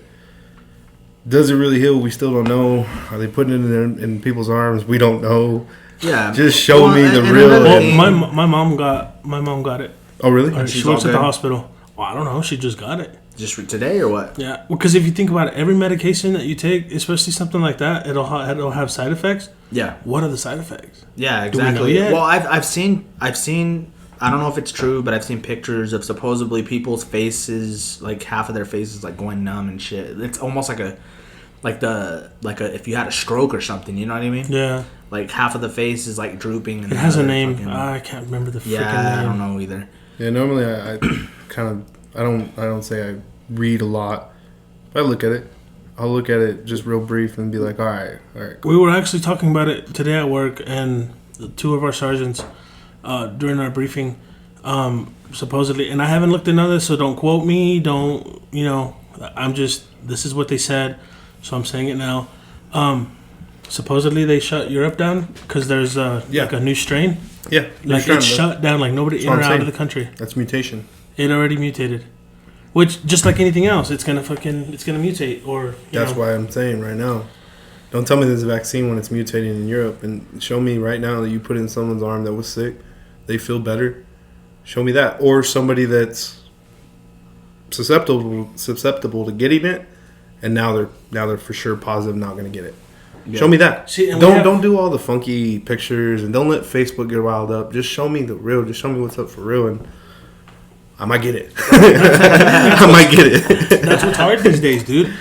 [SPEAKER 3] does it really heal? We still don't know. Are they putting it in people's arms? We don't know.
[SPEAKER 1] Yeah.
[SPEAKER 3] Just show me the
[SPEAKER 1] and
[SPEAKER 3] real.
[SPEAKER 1] another
[SPEAKER 2] Well,
[SPEAKER 1] thing-
[SPEAKER 2] my mom got it.
[SPEAKER 3] Oh really?
[SPEAKER 2] Or
[SPEAKER 1] she's
[SPEAKER 2] she works
[SPEAKER 1] all
[SPEAKER 2] at the
[SPEAKER 1] good?
[SPEAKER 2] hospital. Well, I don't know. She just got it.
[SPEAKER 1] Just for today or what?
[SPEAKER 2] Yeah. Because if you think about it, every medication that you take, especially something like that, it'll have side effects.
[SPEAKER 1] Yeah.
[SPEAKER 2] What are the side effects?
[SPEAKER 1] Yeah,
[SPEAKER 2] Do we know
[SPEAKER 1] exactly.
[SPEAKER 2] yet?
[SPEAKER 1] Well, I've seen. I don't know if it's true, but I've seen pictures of supposedly people's faces, like half of their faces, like going numb and shit. It's almost like if you had a stroke or something. You know what I mean?
[SPEAKER 2] Yeah.
[SPEAKER 1] Like half of the face is like drooping. And
[SPEAKER 2] It has a
[SPEAKER 1] the other
[SPEAKER 2] name.
[SPEAKER 1] fucking-
[SPEAKER 2] I can't remember the freaking
[SPEAKER 1] yeah, I
[SPEAKER 2] name.
[SPEAKER 1] don't know either.
[SPEAKER 3] Yeah. Normally I kind of I don't say I read a lot. But I look at it. I'll look at it just real brief and be like, all right.
[SPEAKER 2] We were actually talking about it today at work, and the 2 of our sergeants during our briefing, supposedly, and I haven't looked into this, so don't quote me. Don't I'm just, this is what they said, so I'm saying it now. Supposedly they shut Europe down because there's like a new strain.
[SPEAKER 3] Yeah.
[SPEAKER 2] Like it's shut down. Like nobody in
[SPEAKER 3] what
[SPEAKER 2] or
[SPEAKER 3] I'm
[SPEAKER 2] out
[SPEAKER 3] saying.
[SPEAKER 2] of the country.
[SPEAKER 3] That's mutation.
[SPEAKER 2] It already mutated. Which, just like anything else, it's gonna mutate, or
[SPEAKER 3] That's why I'm saying right now. Don't tell me there's a vaccine when it's mutating in Europe, and show me right now that you put in someone's arm that was sick, they feel better. Show me that, or somebody that's susceptible to getting it, and now they're for sure positive not going to get it.
[SPEAKER 1] Yeah.
[SPEAKER 3] Show me that.
[SPEAKER 2] See, and
[SPEAKER 3] don't do all the funky pictures and don't let Facebook get riled up. Just show me the real. Just show me what's up for real, and I might get it. I might get it.
[SPEAKER 2] That's what's hard these days, dude.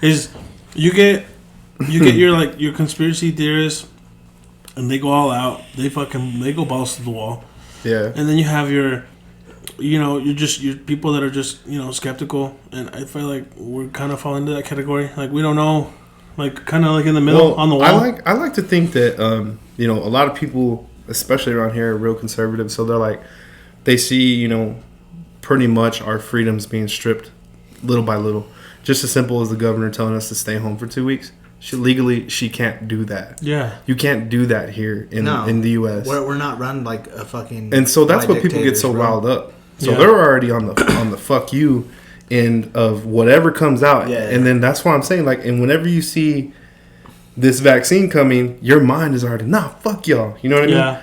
[SPEAKER 2] Is you get your conspiracy theorists, and they go all out. They go balls to the wall.
[SPEAKER 3] Yeah.
[SPEAKER 2] And then you have your people that are just skeptical, and I feel like we're kind of fall into that category. Like we don't know, like kind of like in the middle on the wall.
[SPEAKER 3] I like to think that a lot of people, especially around here, are real conservative. So they're like, they see pretty much our freedoms being stripped little by little. Just as simple as the governor telling us to stay home for 2 weeks. She can't do that.
[SPEAKER 2] Yeah,
[SPEAKER 3] you can't do that here in the U.S.
[SPEAKER 1] We're not run like a fucking.
[SPEAKER 3] And so that's what people get so riled up. So they're already on the fuck you end of whatever comes out.
[SPEAKER 1] Yeah.
[SPEAKER 3] And then that's why I'm saying, like, and whenever you see this vaccine coming, your mind is already, nah, fuck y'all. You know what I mean?
[SPEAKER 2] Yeah.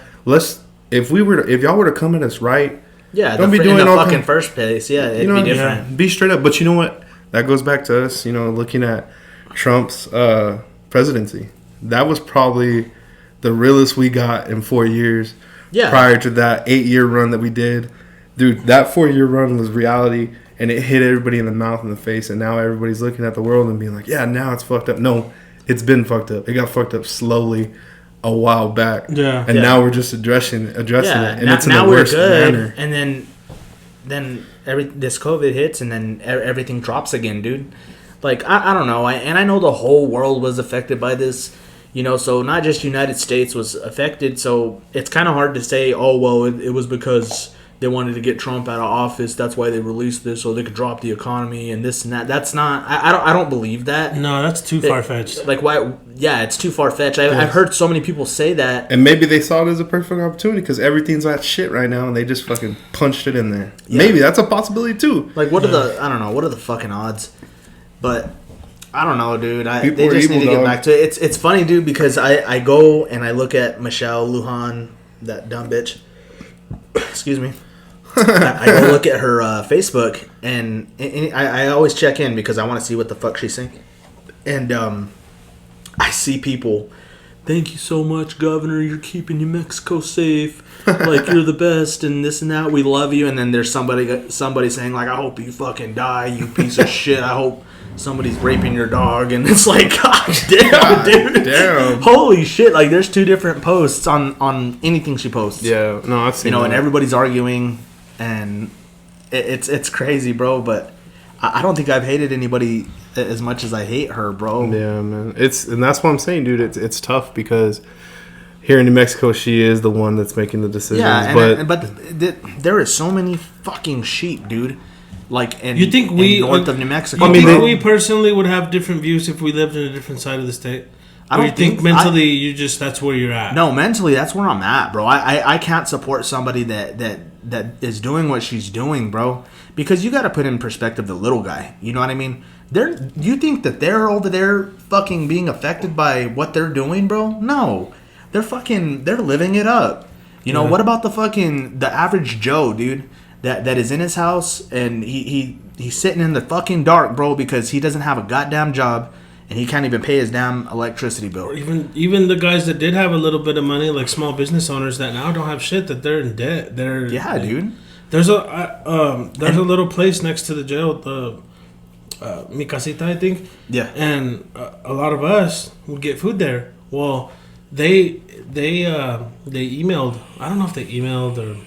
[SPEAKER 3] If y'all were to come at us right,
[SPEAKER 1] don't be doing in the fucking first place. Yeah, it'd be different.
[SPEAKER 3] Yeah, be straight up. But you know what? That goes back to us, looking at Trump's presidency. That was probably the realest we got in 4 years.
[SPEAKER 1] Yeah.
[SPEAKER 3] Prior to that 8-year run that we did. Dude, that 4-year run was reality, and it hit everybody in the mouth and the face, and now everybody's looking at the world and being like, yeah, now it's fucked up. No, it's been fucked up. It got fucked up slowly a while back.
[SPEAKER 2] Yeah.
[SPEAKER 3] And now we're just addressing it, and
[SPEAKER 1] now,
[SPEAKER 3] it's in the worst manner.
[SPEAKER 1] And then this COVID hits, and then everything drops again, dude. Like, I don't know. I know the whole world was affected by this, so not just United States was affected. So it's kind of hard to say, oh, well, it was because they wanted to get Trump out of office. That's why they released this, so they could drop the economy and this and that. That's not. I don't believe that.
[SPEAKER 2] No, that's too far fetched.
[SPEAKER 1] Like why? Yeah, it's too far fetched. I've heard so many people say that.
[SPEAKER 3] And maybe they saw it as a perfect opportunity because everything's at shit right now, and they just fucking punched it in there. Yeah. Maybe that's a possibility too.
[SPEAKER 1] Like, what are the fucking odds? But I don't know, dude. They just need to get back to it. It's funny, dude, because I go and I look at Michelle Lujan, that dumb bitch. Excuse me. I go look at her Facebook, and I always check in because I want to see what the fuck she's saying. And I see people, thank you so much, Governor. You're keeping New Mexico safe. Like, you're the best, and this and that. We love you. And then there's somebody saying, like, I hope you fucking die, you piece of shit. I hope somebody's raping your dog. And it's like, God damn, dude.
[SPEAKER 3] Damn.
[SPEAKER 1] Holy shit. Like, there's 2 different posts on anything she posts.
[SPEAKER 3] Yeah, no, I've seen that.
[SPEAKER 1] And everybody's arguing. And it's crazy, bro. But I don't think I've hated anybody as much as I hate her, bro.
[SPEAKER 3] Yeah, man. And that's what I'm saying, dude. It's tough because here in New Mexico, she is the one that's making the decisions.
[SPEAKER 1] Yeah, but there is so many fucking sheep, dude. Like in north of New Mexico.
[SPEAKER 2] You think we personally would have different views if we lived in a different side of the state? I don't think mentally that's where you're at.
[SPEAKER 1] No, mentally that's where I'm at, bro. I can't support somebody that is doing what she's doing, bro. Because you got to put in perspective the little guy. You know what I mean? You think that they're over there fucking being affected by what they're doing, bro? No, they're living it up. What about the average Joe, dude? That is in his house and he's sitting in the fucking dark, bro, because he doesn't have a goddamn job. And he can't even pay his damn electricity bill.
[SPEAKER 2] Or even the guys that did have a little bit of money, like small business owners that now don't have shit, that they're in debt.
[SPEAKER 1] Dude.
[SPEAKER 2] There's a little place next to the jail, Mi Casita, I think.
[SPEAKER 1] Yeah.
[SPEAKER 2] And a lot of us would get food there. Well, they emailed. I don't know if they emailed or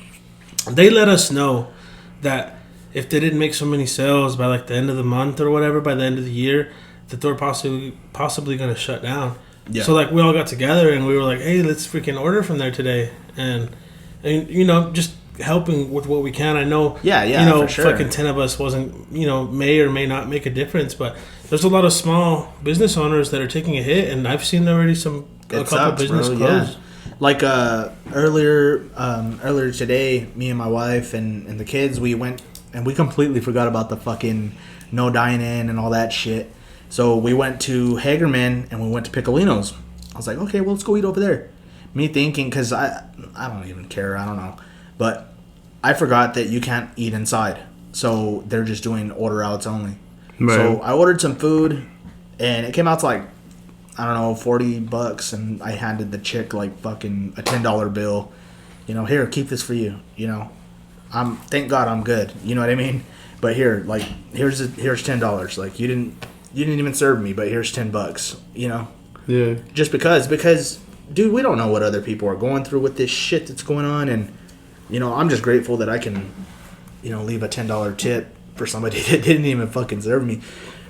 [SPEAKER 2] they let us know that if they didn't make so many sales by like the end of the month or whatever, by the end of the year, that they're possibly going to shut down. Yeah. So, like, we all got together and we were like, hey, let's freaking order from there today. And just helping with what we can. I know,
[SPEAKER 1] for sure.
[SPEAKER 2] Fucking 10 of us wasn't, may or may not make a difference. But there's a lot of small business owners that are taking a hit. And I've seen already a couple business close. Yeah.
[SPEAKER 1] Like, earlier today, me and my wife and the kids, we went and we completely forgot about the fucking no dine-in and all that shit. So we went to Hagerman and we went to Piccolino's. I was like, okay, well, let's go eat over there. Me thinking, because I don't even care, I don't know. But I forgot that you can't eat inside. So they're just doing order outs only. Right. So I ordered some food and it came out to like I don't know, $40, and I handed the chick like fucking a $10 bill. You know, here, keep this for you. You know, thank God I'm good. You know what I mean? But here, like, here's $10. Like, you didn't even serve me, but here's $10. You know?
[SPEAKER 3] Yeah.
[SPEAKER 1] Just because, dude, we don't know what other people are going through with this shit that's going on, and you know, I'm just grateful that I can, you know, leave a $10 tip for somebody that didn't even fucking serve me.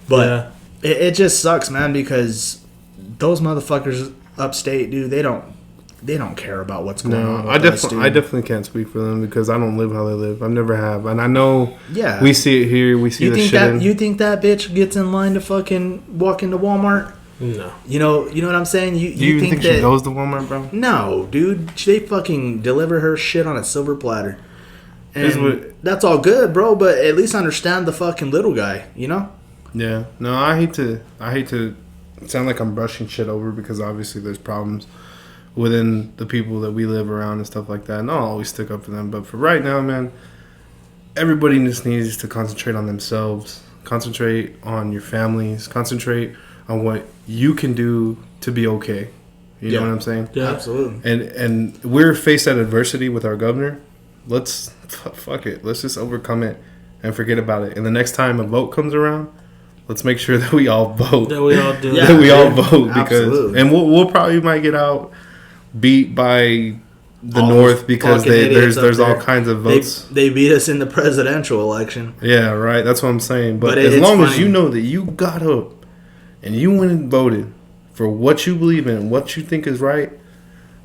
[SPEAKER 1] But it just sucks, man, because those motherfuckers upstate, dude, they don't care about what's going on.
[SPEAKER 3] I definitely can't speak for them because I don't live how they live. I never have, and I know.
[SPEAKER 1] Yeah,
[SPEAKER 3] we see it here. We see the shit.
[SPEAKER 1] You think that bitch gets in line to fucking walk into Walmart?
[SPEAKER 2] No.
[SPEAKER 1] You know what I'm saying? You
[SPEAKER 3] Do you think she goes to Walmart, bro?
[SPEAKER 1] No, dude. They fucking deliver her shit on a silver platter. And that's all good, bro, but at least understand the fucking little guy, you know?
[SPEAKER 3] Yeah. No, I hate to sound like I'm brushing shit over because obviously there's problems within the people that we live around and stuff like that. And I'll always stick up for them. But for right now, man, everybody just needs to concentrate on themselves. Concentrate on your families. Concentrate on what you can do to be okay. You know what I'm saying?
[SPEAKER 2] Yeah,
[SPEAKER 1] absolutely.
[SPEAKER 3] And we're faced at adversity with our governor. Let's fuck it. Let's just overcome it and forget about it. And the next time a vote comes around, let's make sure that we all vote.
[SPEAKER 2] That we all do.
[SPEAKER 3] That we all vote because,
[SPEAKER 1] absolutely.
[SPEAKER 3] and we'll probably might get out beat by the
[SPEAKER 1] all
[SPEAKER 3] North because there's all kinds of votes.
[SPEAKER 1] They beat us in the presidential election.
[SPEAKER 3] Yeah, right. That's what I'm saying. But as long as you know that you got up and you went and voted for what you believe in, what you think is right,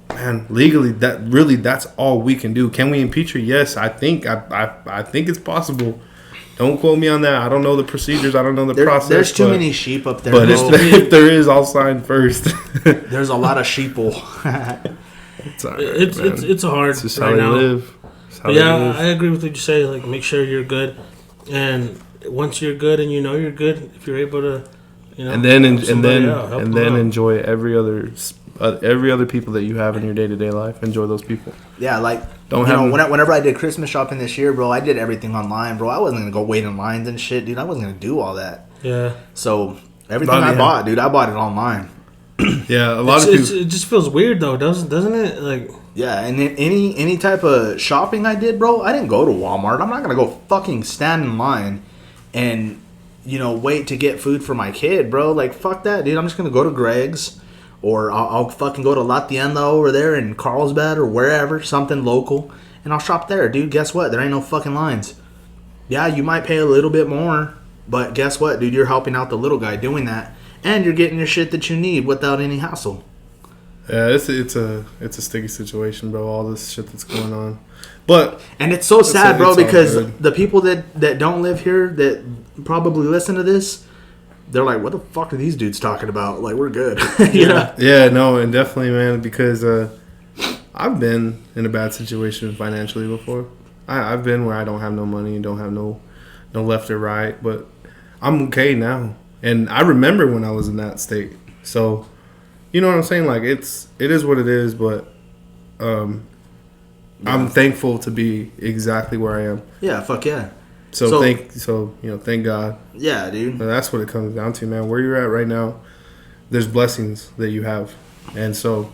[SPEAKER 3] man, legally that's all we can do. Can we impeach her? Yes, I think it's possible. Don't quote me on that. I don't know the procedures. I don't know the process.
[SPEAKER 1] There's too many sheep up there.
[SPEAKER 3] But if there is, I'll sign first.
[SPEAKER 1] There's a lot of sheeple.
[SPEAKER 3] It's all right,
[SPEAKER 2] it's hard.
[SPEAKER 3] It's just
[SPEAKER 2] right
[SPEAKER 3] how they
[SPEAKER 2] now.
[SPEAKER 3] live.
[SPEAKER 2] I agree with what you say. Like, make sure you're good, and once you're good and you know you're good, if you're able to, you know,
[SPEAKER 3] and then
[SPEAKER 2] out.
[SPEAKER 3] enjoy every other people that you have in your day-to-day life. Enjoy those people.
[SPEAKER 1] Yeah, like whenever I did Christmas shopping this year, bro, I did everything online, bro. I wasn't gonna go wait in lines and shit, dude. I wasn't gonna do all that.
[SPEAKER 2] Yeah.
[SPEAKER 1] So everything I bought, dude, I bought it online.
[SPEAKER 3] Yeah, a lot of people.
[SPEAKER 2] It just feels weird though, doesn't it? Like.
[SPEAKER 1] Yeah, and then any type of shopping I did, bro, I didn't go to Walmart. I'm not gonna go fucking stand in line and, you know, wait to get food for my kid, bro. Like, fuck that, dude. I'm just gonna go to Greg's, or I'll fucking go to La Tienda over there in Carlsbad or wherever, something local, and I'll shop there, dude. Guess what? There ain't no fucking lines. Yeah, you might pay a little bit more, but guess what, dude? You're helping out the little guy doing that, and you're getting your shit that you need without any hassle.
[SPEAKER 3] Yeah, it's a sticky situation, bro. All this shit that's going on, and
[SPEAKER 1] it's so sad, bro, because
[SPEAKER 3] good.
[SPEAKER 1] The people that don't live here that probably listen to this, they're like, "What the fuck are these dudes talking about?" Like, we're good, you know?
[SPEAKER 3] Yeah, no, and definitely, man, because I've been in a bad situation financially before. I've been where I don't have no money and don't have no left or right, but I'm okay now, and I remember when I was in that state, so. You know what I'm saying? Like, it is what it is, but I'm thankful to be exactly where I am.
[SPEAKER 1] Yeah, fuck yeah.
[SPEAKER 3] So thank God.
[SPEAKER 1] Yeah, dude.
[SPEAKER 3] And that's what it comes down to, man. Where you're at right now, there's blessings that you have, and so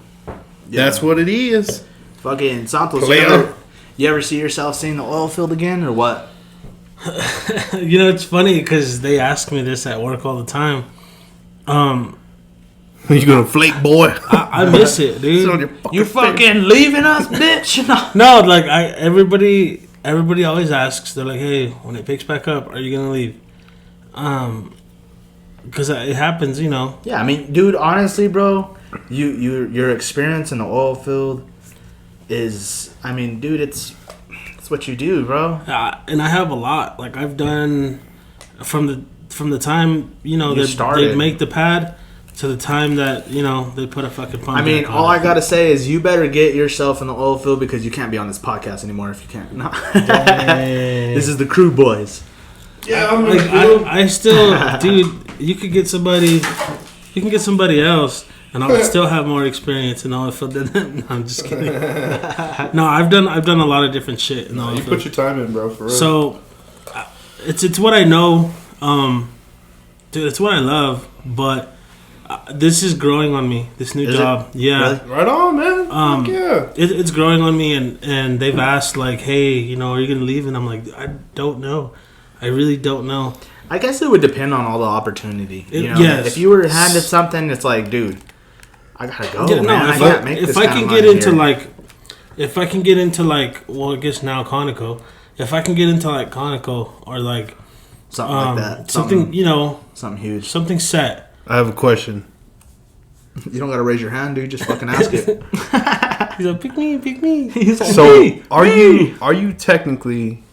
[SPEAKER 3] that's what it is.
[SPEAKER 1] Fucking Santos. You ever see yourself seeing the oil field again, or what?
[SPEAKER 2] You know, it's funny because they ask me this at work all the time.
[SPEAKER 3] You gonna flake, boy?
[SPEAKER 2] I miss it, dude.
[SPEAKER 1] You fucking leaving us, bitch?
[SPEAKER 2] No, like everybody always asks. They're like, "Hey, when it picks back up, are you gonna leave?" Because it happens, you know.
[SPEAKER 1] Yeah, I mean, dude, honestly, bro, your experience in the oil field is, I mean, dude, it's what you do, bro.
[SPEAKER 2] And I have a lot. Like, I've done from the time, you know, they make the pad. To the time that, you know, they put a fucking pump.
[SPEAKER 1] I mean, all I gotta say is you better get yourself in the oil field because you can't be on this podcast anymore if you can't. No. This is the Crude Boys.
[SPEAKER 2] Yeah, I still, dude. You can get somebody else, and I would still have more experience in the oil field than them. No, I'm just kidding. No, I've done a lot of different shit in the oil field.
[SPEAKER 3] You put your time in, bro. For real.
[SPEAKER 2] So, it's what I know, dude. It's what I love, but. This is growing on me. This new
[SPEAKER 1] Is
[SPEAKER 2] job.
[SPEAKER 1] it?
[SPEAKER 2] Yeah.
[SPEAKER 1] Really?
[SPEAKER 3] Right on, man. Yeah.
[SPEAKER 2] It's growing on me, and they've asked like, hey, you know, are you gonna leave? And I'm like, I don't know. I really don't know.
[SPEAKER 1] I guess it would depend on all the opportunity. You know,
[SPEAKER 2] yes.
[SPEAKER 1] if you were handed something, it's like, dude, I gotta go,
[SPEAKER 2] Yeah, no,
[SPEAKER 1] man. I can't make this
[SPEAKER 2] if I
[SPEAKER 1] kind
[SPEAKER 2] can
[SPEAKER 1] of
[SPEAKER 2] get
[SPEAKER 1] money
[SPEAKER 2] into
[SPEAKER 1] here.
[SPEAKER 2] like, if I can get into like, well, I guess now Conoco. If I can get into like Conoco or like
[SPEAKER 1] something like that,
[SPEAKER 2] something, you know,
[SPEAKER 1] something huge.
[SPEAKER 2] something set.
[SPEAKER 3] I have a question.
[SPEAKER 1] You don't gotta raise your hand, dude. Just fucking ask it.
[SPEAKER 2] He's like, pick me.
[SPEAKER 1] He's like,
[SPEAKER 3] So,
[SPEAKER 1] "Hey,
[SPEAKER 3] are
[SPEAKER 1] hey."
[SPEAKER 3] you technically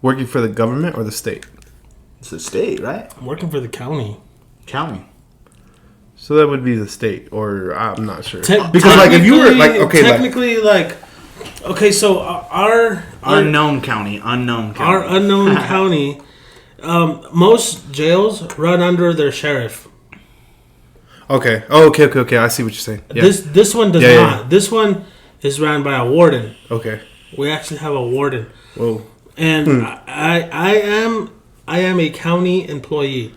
[SPEAKER 3] working for the government or the state?
[SPEAKER 1] It's a state, right?
[SPEAKER 2] I'm working for the county.
[SPEAKER 1] County.
[SPEAKER 3] So that would be the state, or I'm not sure.
[SPEAKER 2] Te-
[SPEAKER 3] Because like if you were like okay, like
[SPEAKER 2] technically okay, so our
[SPEAKER 1] Unknown county. Unknown county.
[SPEAKER 2] our unknown county, most jails run under their sheriff.
[SPEAKER 3] okay, oh, okay, I see what you're saying. Yeah.
[SPEAKER 2] This one does
[SPEAKER 3] Yeah,
[SPEAKER 2] not.
[SPEAKER 3] yeah.
[SPEAKER 2] This one is ran by a warden.
[SPEAKER 3] Okay.
[SPEAKER 2] We actually have a warden,
[SPEAKER 3] Whoa.
[SPEAKER 2] and I am a county employee.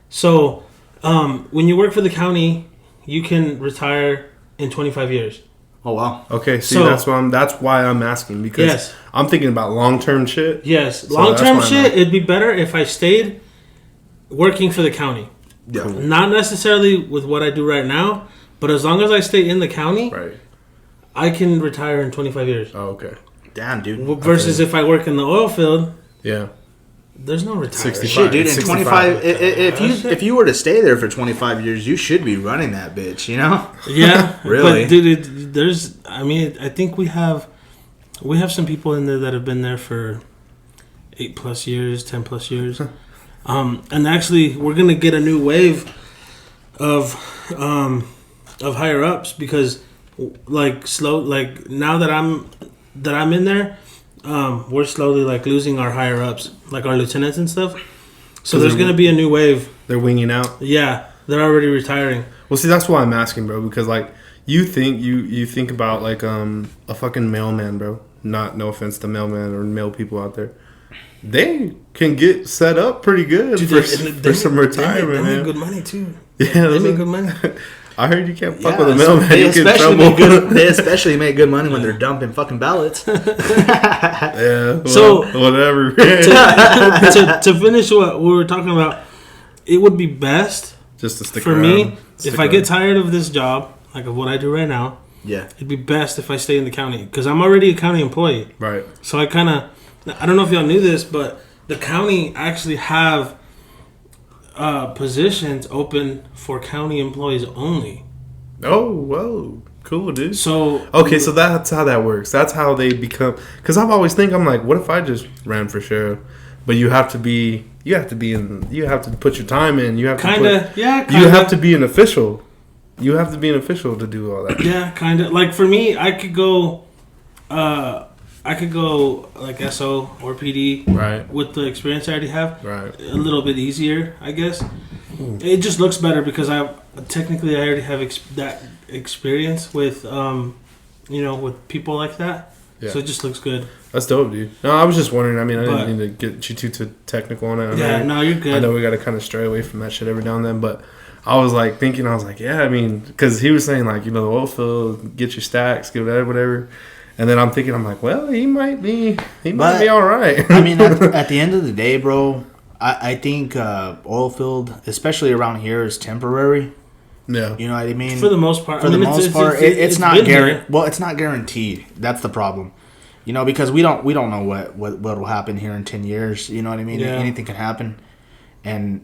[SPEAKER 2] So when you work for the county, you can retire in 25 years.
[SPEAKER 1] Oh wow.
[SPEAKER 3] Okay. See,
[SPEAKER 2] So-
[SPEAKER 3] that's why I'm asking because
[SPEAKER 2] Yes.
[SPEAKER 3] I'm thinking about long term shit.
[SPEAKER 2] Yes,
[SPEAKER 3] So
[SPEAKER 2] long
[SPEAKER 3] that's
[SPEAKER 2] term
[SPEAKER 3] why I'm
[SPEAKER 2] shit.
[SPEAKER 3] at-
[SPEAKER 2] It'd be better if I stayed working for the county.
[SPEAKER 1] Yeah.
[SPEAKER 2] Not necessarily with what I do right now, but as long as I stay in the county,
[SPEAKER 3] Right.
[SPEAKER 2] I can retire in 25 years.
[SPEAKER 3] Oh, okay.
[SPEAKER 1] Damn, dude.
[SPEAKER 2] Versus if I work in the oil field,
[SPEAKER 3] Yeah.
[SPEAKER 2] there's no retirement.
[SPEAKER 3] 65.
[SPEAKER 1] Shit, dude. In
[SPEAKER 3] 65.
[SPEAKER 1] 25, if you were to stay there for 25 years, you should be running that bitch. You know.
[SPEAKER 2] Yeah,
[SPEAKER 1] Really?
[SPEAKER 2] But dude, there's. I mean, I think we have some people in there that have been there for 8+ years, 10+ years. And actually, we're gonna get a new wave of higher ups because, like now that I'm in there, we're slowly like losing our higher ups, like our lieutenants and stuff. So there's gonna be a new wave.
[SPEAKER 3] They're winging out.
[SPEAKER 2] Yeah, they're already retiring.
[SPEAKER 3] Well, see, that's why I'm asking, bro. Because like you think about like a fucking mailman, bro. No offense to mailman or mail people out there. They can get set up pretty good
[SPEAKER 2] Dude,
[SPEAKER 3] for some retirement.
[SPEAKER 2] They
[SPEAKER 3] man.
[SPEAKER 2] make good money too.
[SPEAKER 3] Yeah,
[SPEAKER 2] They make good money.
[SPEAKER 3] I heard you can't fuck
[SPEAKER 1] Yeah,
[SPEAKER 3] with a mailman.
[SPEAKER 1] They
[SPEAKER 3] You get in
[SPEAKER 1] especially
[SPEAKER 3] trouble.
[SPEAKER 1] make good. They especially make good money when they're dumping fucking ballots.
[SPEAKER 3] Yeah. Well,
[SPEAKER 2] So-
[SPEAKER 3] whatever.
[SPEAKER 2] to finish what we were talking about, it would be best
[SPEAKER 3] Just to stick
[SPEAKER 2] for
[SPEAKER 3] around.
[SPEAKER 2] me
[SPEAKER 3] Stick
[SPEAKER 2] if I get
[SPEAKER 3] around.
[SPEAKER 2] tired of this job, like of what I do right now.
[SPEAKER 1] Yeah.
[SPEAKER 2] It'd be best if I stay in the county because I'm already a county employee.
[SPEAKER 3] Right.
[SPEAKER 2] So I don't know if y'all knew this, but the county actually have positions open for county employees only.
[SPEAKER 3] Oh, whoa. Cool, dude.
[SPEAKER 2] So
[SPEAKER 3] Okay, so that's how that works. That's how they become. Because I've always think I'm like, what if I just ran for sheriff? But you have to put your time in. You have to You have to be an official. You have to be an official to do all that.
[SPEAKER 2] Yeah, kind of. Like for me, I could go like SO or PD
[SPEAKER 3] Right.
[SPEAKER 2] with the experience I already have.
[SPEAKER 3] Right.
[SPEAKER 2] A little bit easier, I guess. It just looks better because I already have that experience with with people like that.
[SPEAKER 3] Yeah.
[SPEAKER 2] So it just looks good.
[SPEAKER 3] That's dope, dude. No, I was just wondering. I mean, I
[SPEAKER 2] But-
[SPEAKER 3] didn't mean to get you too technical on it.
[SPEAKER 2] Yeah, no, you're good.
[SPEAKER 3] I know we got to kind of stray away from that shit every now and then, but I was like thinking, I was like, yeah, I mean, because he was saying like, the oil field, get your stacks, get whatever. And then I'm thinking, I'm like, well, he might be all right.
[SPEAKER 1] I mean, at the end of the day, bro, I think oil field, especially around here, is temporary.
[SPEAKER 3] Yeah.
[SPEAKER 1] You know what I mean?
[SPEAKER 2] For the most part.
[SPEAKER 1] For the most part, it's not
[SPEAKER 2] been
[SPEAKER 1] guaranteed.
[SPEAKER 2] here.
[SPEAKER 1] Well, it's not guaranteed. That's the problem. Because we don't know what will happen here in 10 years. You know what I mean?
[SPEAKER 2] Yeah.
[SPEAKER 1] Anything can happen, and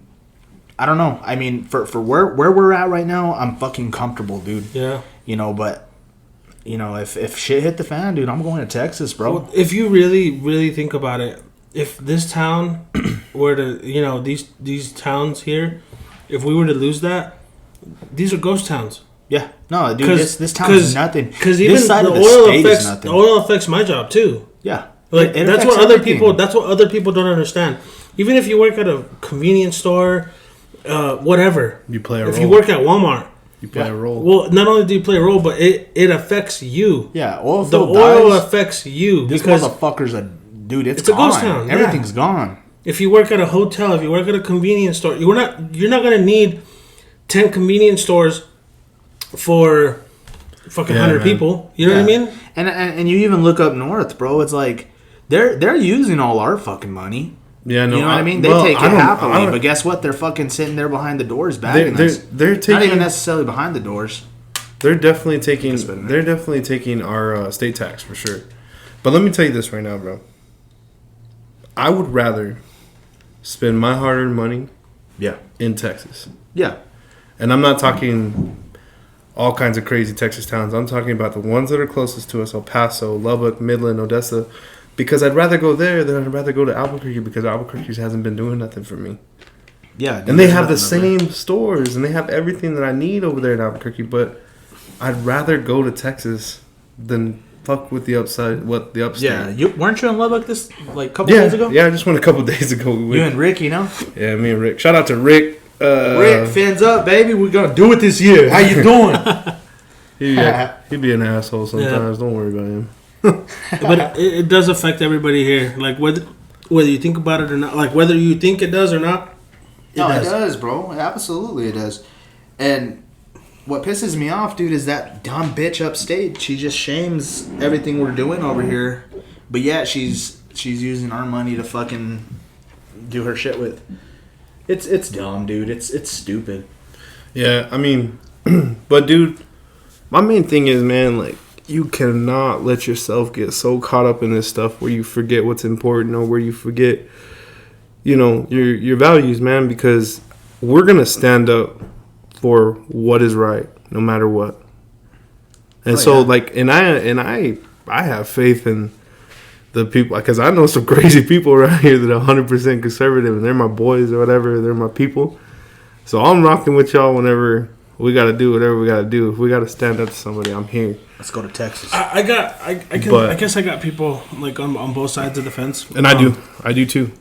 [SPEAKER 1] I don't know. I mean, for where we're at right now, I'm fucking comfortable, dude.
[SPEAKER 2] Yeah.
[SPEAKER 1] But if shit hit the fan, dude, I'm going to Texas, bro.
[SPEAKER 2] Well, if you really, really think about it, if this town were to, these towns here, if we were to lose that, these are ghost towns.
[SPEAKER 1] Yeah, no, dude, this town is nothing.
[SPEAKER 2] Because even
[SPEAKER 1] this side
[SPEAKER 2] the
[SPEAKER 1] of the
[SPEAKER 2] oil
[SPEAKER 1] state
[SPEAKER 2] affects
[SPEAKER 1] is nothing.
[SPEAKER 2] the oil affects my job too.
[SPEAKER 1] Yeah,
[SPEAKER 2] Like
[SPEAKER 1] It
[SPEAKER 2] that's
[SPEAKER 1] affects
[SPEAKER 2] what other
[SPEAKER 1] everything.
[SPEAKER 2] people. That's what other people don't understand. Even if you work at a convenience store, whatever.
[SPEAKER 3] You play a
[SPEAKER 2] If
[SPEAKER 3] role.
[SPEAKER 2] you work at Walmart,
[SPEAKER 3] You play a role.
[SPEAKER 2] well, not only do you play a role, but it affects you.
[SPEAKER 1] Yeah, oil
[SPEAKER 2] The
[SPEAKER 1] field
[SPEAKER 2] oil
[SPEAKER 1] dies.
[SPEAKER 2] affects you
[SPEAKER 1] This
[SPEAKER 2] because
[SPEAKER 1] motherfucker's dude. It's
[SPEAKER 2] a
[SPEAKER 1] gone.
[SPEAKER 2] ghost town, yeah.
[SPEAKER 1] Everything's gone.
[SPEAKER 2] if you work at a hotel, if you work at a convenience store, you're not gonna need 10 convenience stores for fucking 100 people. You know what I mean?
[SPEAKER 1] And you even look up north, bro. It's like they're using all our fucking money.
[SPEAKER 3] Yeah, no,
[SPEAKER 1] you know what I mean? They take it happily, but guess what? They're fucking sitting there behind the doors bagging us.
[SPEAKER 3] They're taking,
[SPEAKER 1] not even necessarily behind the doors.
[SPEAKER 3] They're definitely taking our state tax for sure. But let me tell you this right now, bro. I would rather spend my hard-earned money in Texas.
[SPEAKER 1] Yeah.
[SPEAKER 3] And I'm not talking all kinds of crazy Texas towns. I'm talking about the ones that are closest to us, El Paso, Lubbock, Midland, Odessa. Because I'd rather go there than I'd rather go to Albuquerque because Albuquerque hasn't been doing nothing for me.
[SPEAKER 1] Yeah.
[SPEAKER 3] And they have the same stores and they have everything that I need over there in Albuquerque. But I'd rather go to Texas than fuck with the upstate.
[SPEAKER 1] Yeah. Weren't you in Lubbock this couple days ago?
[SPEAKER 3] Yeah, I just went a couple days ago.
[SPEAKER 1] You and Rick, you know?
[SPEAKER 3] Yeah, me and Rick. Shout out to Rick.
[SPEAKER 1] Rick, fins up, baby. We're going to do it this year. How you doing?
[SPEAKER 3] He'd be an asshole sometimes. Yeah. Don't worry about him.
[SPEAKER 2] But it does affect everybody here. Like, whether you think about it or not. Like, whether you think it does or not.
[SPEAKER 1] It does, bro. Absolutely it does. And what pisses me off, dude, is that dumb bitch upstate. She just shames everything we're doing over here. But yeah, she's using our money to fucking do her shit with. It's dumb, dude. It's stupid.
[SPEAKER 3] Yeah, I mean, but dude, my main thing is, man, like, you cannot let yourself get so caught up in this stuff where you forget what's important or where you forget, your values, man, because we're going to stand up for what is right no matter what. And I have faith in the people, because I know some crazy people around here that are 100% conservative and they're my boys or whatever, they're my people. So I'm rocking with y'all whenever we got to do whatever we got to do. If we got to stand up to somebody, I'm here.
[SPEAKER 1] Let's go to Texas.
[SPEAKER 2] I guess I got people like on both sides of the fence.
[SPEAKER 3] And I do too.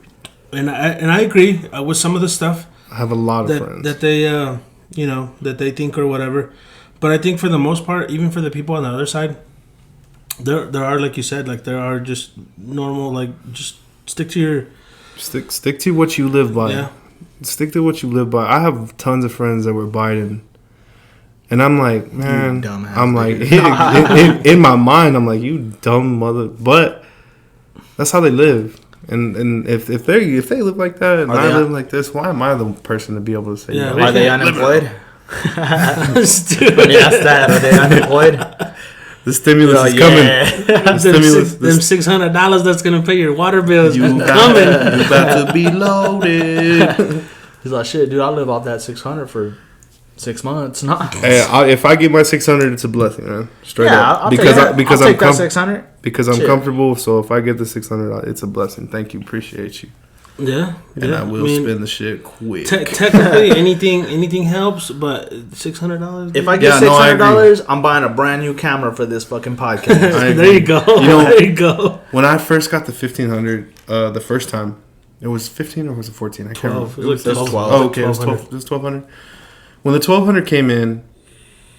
[SPEAKER 2] And I agree with some of the stuff.
[SPEAKER 3] I have a lot of friends
[SPEAKER 2] that they that they think or whatever. But I think for the most part, even for the people on the other side, there are, like you said, like there are just normal, like, just stick to what you live by. Yeah.
[SPEAKER 3] Stick to what you live by. I have tons of friends that were Biden. And I'm like, man, I'm like, in my mind, I'm like, you dumb mother. But that's how they live. And if they live like that and I live like this, why am I the person to be able to say that?
[SPEAKER 1] Are they unemployed? When you ask that, are they unemployed?
[SPEAKER 3] The stimulus is coming.
[SPEAKER 2] The stimulus, them $600 that's gonna pay your water bills coming.
[SPEAKER 3] You about to be loaded.
[SPEAKER 1] He's like, shit, dude, I live off that $600 for 6 months. Nah.
[SPEAKER 3] Hey, if I get my $600, it's a blessing, man. Straight up.
[SPEAKER 1] I'll take that $600
[SPEAKER 3] because I'm comfortable. So if I get the $600, it's a blessing. Thank you, appreciate you.
[SPEAKER 2] Yeah,
[SPEAKER 3] and I will spend the shit quick.
[SPEAKER 2] Technically, anything helps, but $600.
[SPEAKER 1] If I get $600, I'm buying a brand new camera for this fucking podcast.
[SPEAKER 2] There you go. There you go.
[SPEAKER 3] When I first got the 1500, the first time, it was 15 or was it 14? I can't remember.
[SPEAKER 1] It was 12.
[SPEAKER 3] Oh, okay, it was 12. It was 1200. When the 1200 came in,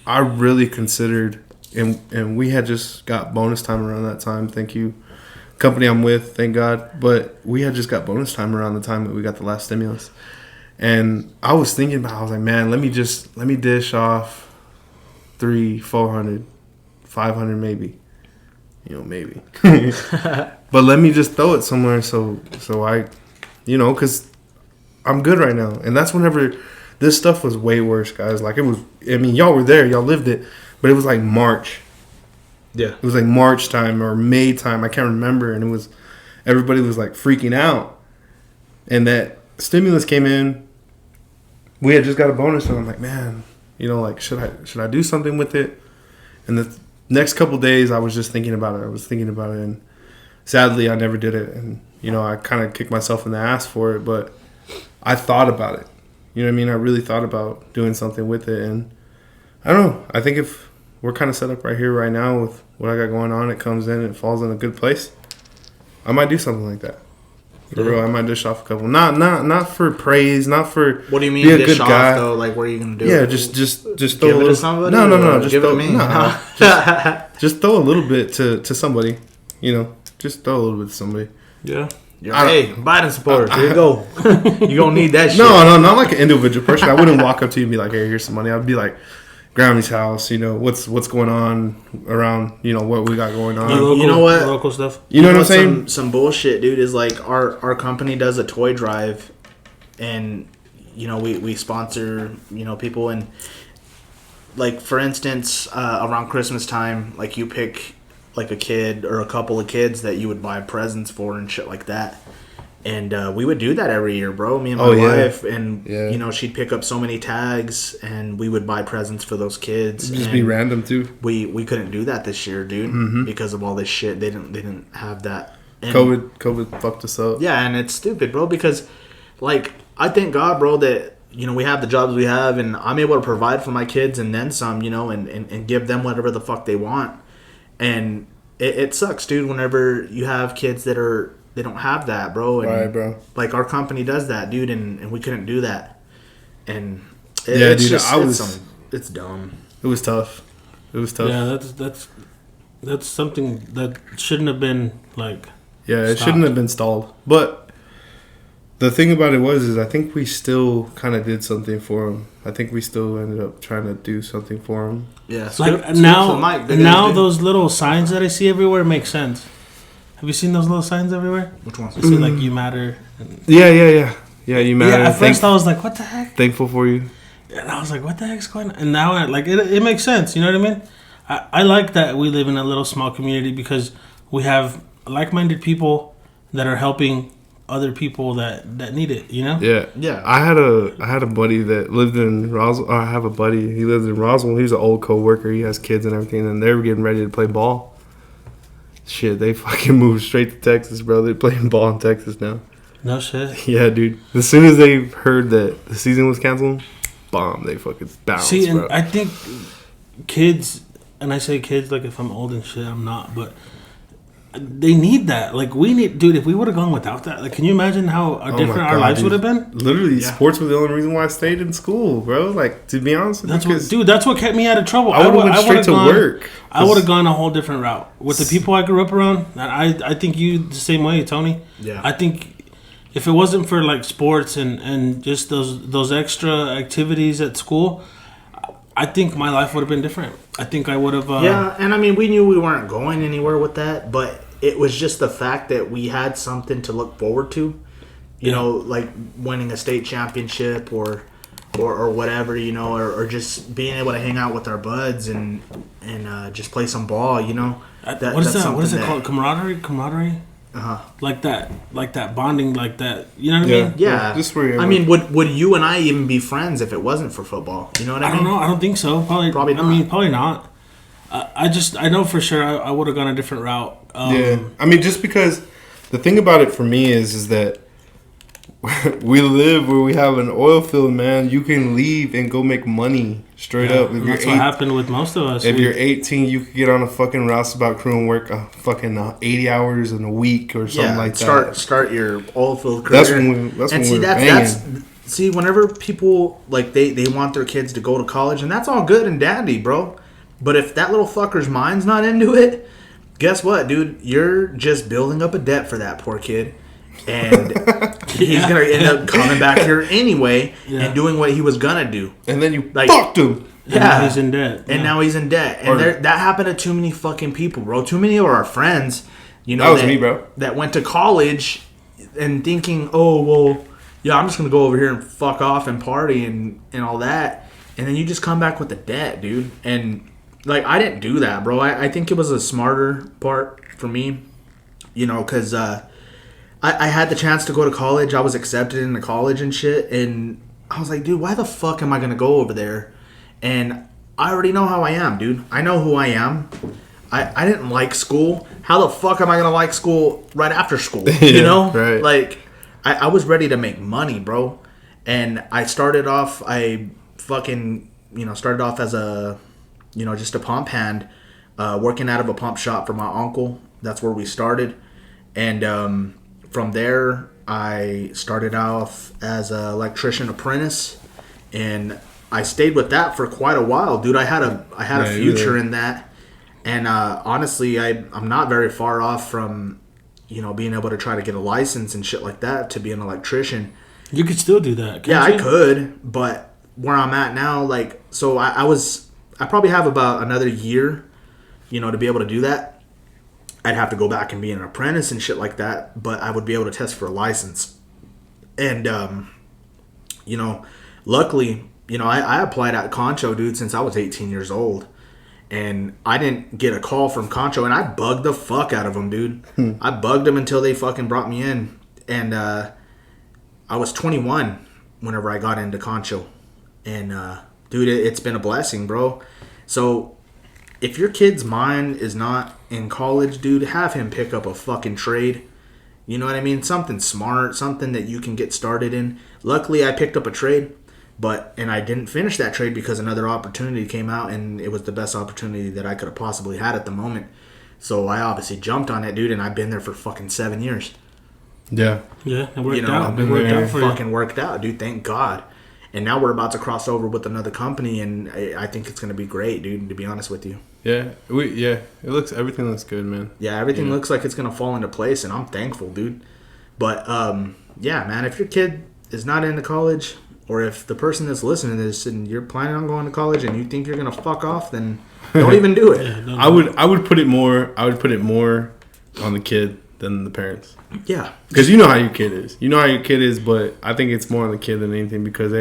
[SPEAKER 3] I really considered, and we had just got bonus time around that time. Thank you. Company I'm with, thank God, but we had just got bonus time around the time that we got the last stimulus, and I was thinking about, I was like, man, let me dish off 300, 400, 500 maybe, maybe, but let me just throw it somewhere so I, because I'm good right now, and that's whenever this stuff was way worse, guys. Like, it was, I mean, y'all were there, y'all lived it, but it was like March.
[SPEAKER 1] Yeah.
[SPEAKER 3] It was like March time or May time. I can't remember. And it was, everybody was like freaking out. And that stimulus came in. We had just got a bonus. And I'm like, man, like, should I do something with it? And the next couple of days, I was just thinking about it. And sadly, I never did it. And, I kind of kicked myself in the ass for it. But I thought about it. You know what I mean? I really thought about doing something with it. And I don't know. I think if we're kind of set up right here, right now with what I got going on, it comes in, it falls in a good place, I might do something like that. For real, I might dish off a couple. Not for praise, not for
[SPEAKER 1] what do you mean
[SPEAKER 3] be a
[SPEAKER 1] dish
[SPEAKER 3] good
[SPEAKER 1] off,
[SPEAKER 3] guy.
[SPEAKER 1] Though? Like, what are you gonna do?
[SPEAKER 3] Yeah, just throw
[SPEAKER 1] give
[SPEAKER 3] a little.
[SPEAKER 1] It to somebody,
[SPEAKER 3] No, just
[SPEAKER 1] give
[SPEAKER 3] throw
[SPEAKER 1] it to me.
[SPEAKER 3] Just throw a little bit to somebody. Just throw a little bit to somebody.
[SPEAKER 2] Yeah.
[SPEAKER 1] You're hey, Biden supporters. Here you go. You gonna need that shit.
[SPEAKER 3] No, not like an individual person. I wouldn't walk up to you and be like, "Hey, here's some money." I'd be like, Grammy's house, what's going on around, what we got going on.
[SPEAKER 2] Local,
[SPEAKER 1] you know what?
[SPEAKER 2] Local stuff.
[SPEAKER 3] You know what I'm saying?
[SPEAKER 1] Some bullshit, dude, is like our company does a toy drive, and we sponsor people, and like for instance, around Christmas time, like you pick like a kid or a couple of kids that you would buy presents for and shit like that. And we would do that every year, bro. Me and my wife, and she'd pick up so many tags, and we would buy presents for those kids.
[SPEAKER 3] It'd just be random too.
[SPEAKER 1] We couldn't do that this year, dude, because of all this shit. They didn't have that. And
[SPEAKER 3] COVID fucked us up.
[SPEAKER 1] Yeah, and it's stupid, bro. Because like I thank God, bro, that we have the jobs we have, and I'm able to provide for my kids and then some, and give them whatever the fuck they want. And it sucks, dude. Whenever you have kids that they don't have that, bro. And,
[SPEAKER 3] right, bro.
[SPEAKER 1] Like our company does that, dude, and we couldn't do that. And it's dumb.
[SPEAKER 3] It was tough.
[SPEAKER 2] Yeah, that's something that shouldn't have been like.
[SPEAKER 3] Yeah, it
[SPEAKER 2] stopped.
[SPEAKER 3] shouldn't have been stalled. But the thing about it is I think we still kind of did something for him. I think we still ended up trying to do something for him.
[SPEAKER 1] Yeah,
[SPEAKER 2] like now those little signs that I see everywhere make sense. Have you seen those little signs everywhere?
[SPEAKER 1] Which ones?
[SPEAKER 2] They say like "You matter."
[SPEAKER 3] Yeah. You matter.
[SPEAKER 2] Yeah. At first, I was like, "What the heck?"
[SPEAKER 3] Thankful for you.
[SPEAKER 2] And I was like, "What the heck's going on?" And now, it makes sense. You know what I mean? I like that we live in a little small community because we have like-minded people that are helping other people that need it.
[SPEAKER 1] Yeah.
[SPEAKER 3] I had a buddy that lived in Roswell. I have a buddy. He lives in Roswell. He's an old coworker. He has kids and everything, and they were getting ready to play ball. Shit, they fucking moved straight to Texas, bro. They're playing ball in Texas now.
[SPEAKER 2] No shit.
[SPEAKER 3] Yeah, dude. As soon as they heard that the season was canceled, bomb, they fucking bounced,
[SPEAKER 2] See, and
[SPEAKER 3] bro.
[SPEAKER 2] I think kids, and I say kids like if I'm old and shit, I'm not, but they need that. Like, we need, dude, if we would have gone without that, like, can you imagine how different our lives would have been?
[SPEAKER 3] Literally, sports were the only reason why I stayed in school, bro. Like, to be honest with you.
[SPEAKER 2] That's what kept me out of trouble.
[SPEAKER 3] I would have went straight to work.
[SPEAKER 2] I would have gone a whole different route. With the people I grew up around, and I think you the same way, Tony.
[SPEAKER 1] Yeah.
[SPEAKER 2] I think if it wasn't for, like, sports and just those extra activities at school, I think my life would have been different. I think I would have...
[SPEAKER 1] yeah, and I mean, we knew we weren't going anywhere with that, but it was just the fact that we had something to look forward to. You know, like winning a state championship or whatever, or just being able to hang out with our buds and just play some ball,
[SPEAKER 2] what is that? What is it called? Camaraderie?
[SPEAKER 1] Uh-huh.
[SPEAKER 2] Like that bonding, like that. You know what I mean?
[SPEAKER 1] Yeah.
[SPEAKER 3] Just where
[SPEAKER 1] I mean, would you and I even be friends if it wasn't for football? You know what I mean?
[SPEAKER 2] I don't know. I don't think so. Probably not. I mean, probably not. I know for sure I would have gone a different route.
[SPEAKER 3] Yeah. I mean, just because the thing about it for me is that we live where we have an oil field, man. You can leave and go make money straight up. If
[SPEAKER 2] that's what happened with most of us.
[SPEAKER 3] If you're 18, you could get on a fucking roustabout crew and work a fucking 80 hours in a week or something like that.
[SPEAKER 1] Start your oil field career. See, whenever people like they want their kids to go to college, and that's all good and dandy, bro. But if that little fucker's mind's not into it, guess what, dude? You're just building up a debt for that poor kid. And he's going to end up coming back here anyway and doing what he was going to do.
[SPEAKER 3] And then you fucked him.
[SPEAKER 2] Yeah. Now he's in debt.
[SPEAKER 1] And now he's in debt. And that happened to too many fucking people, bro. Too many of our friends,
[SPEAKER 3] that was me, bro.
[SPEAKER 1] That went to college and thinking, oh, well, yeah, I'm just going to go over here and fuck off and party and all that. And then you just come back with the debt, dude. And... like, I didn't do that, bro. I think it was a smarter part for me, because I had the chance to go to college. I was accepted into college and shit. And I was like, dude, why the fuck am I going to go over there? And I already know how I am, dude. I know who I am. I didn't like school. How the fuck am I going to like school right after school? You know?
[SPEAKER 3] Right.
[SPEAKER 1] Like, I was ready to make money, bro. And I started off, started off as a... just a pump hand, working out of a pump shop for my uncle. That's where we started. And from there, I started off as an electrician apprentice. And I stayed with that for quite a while, dude. I had a future in that. And honestly, I'm not very far off from, being able to try to get a license and shit like that to be an electrician.
[SPEAKER 2] You could still do that.
[SPEAKER 1] Yeah,
[SPEAKER 2] You?
[SPEAKER 1] I could, but where I'm at now, like, so I probably have about another year, to be able to do that. I'd have to go back and be an apprentice and shit like that, but I would be able to test for a license. And, luckily, I applied at Concho, dude, since I was 18 years old. And I didn't get a call from Concho, and I bugged the fuck out of them, dude. I bugged them until they fucking brought me in. And I was 21 whenever I got into Concho. And, dude, it's been a blessing, bro. So if your kid's mind is not in college, dude, have him pick up a fucking trade. You know what I mean? Something smart, something that you can get started in. Luckily, I picked up a trade, and I didn't finish that trade because another opportunity came out, and it was the best opportunity that I could have possibly had at the moment. So I obviously jumped on it, dude, and I've been there for fucking 7 years.
[SPEAKER 3] Yeah.
[SPEAKER 2] Yeah, it worked out.
[SPEAKER 1] I've been there. Fucking worked out, dude. Thank God. And now we're about to cross over with another company, and I think it's going to be great, dude, to be honest with you.
[SPEAKER 3] Yeah. Everything looks good, man.
[SPEAKER 1] Yeah, everything looks like it's going to fall into place, and I'm thankful, dude. But, yeah, man, if your kid is not into college, or if the person that's listening to this and you're planning on going to college and you think you're going to fuck off, then don't even do it.
[SPEAKER 2] Yeah,
[SPEAKER 3] I would put it more on the kid than the parents.
[SPEAKER 1] Yeah.
[SPEAKER 3] Because you know how your kid is. But I think it's more on the kid than anything because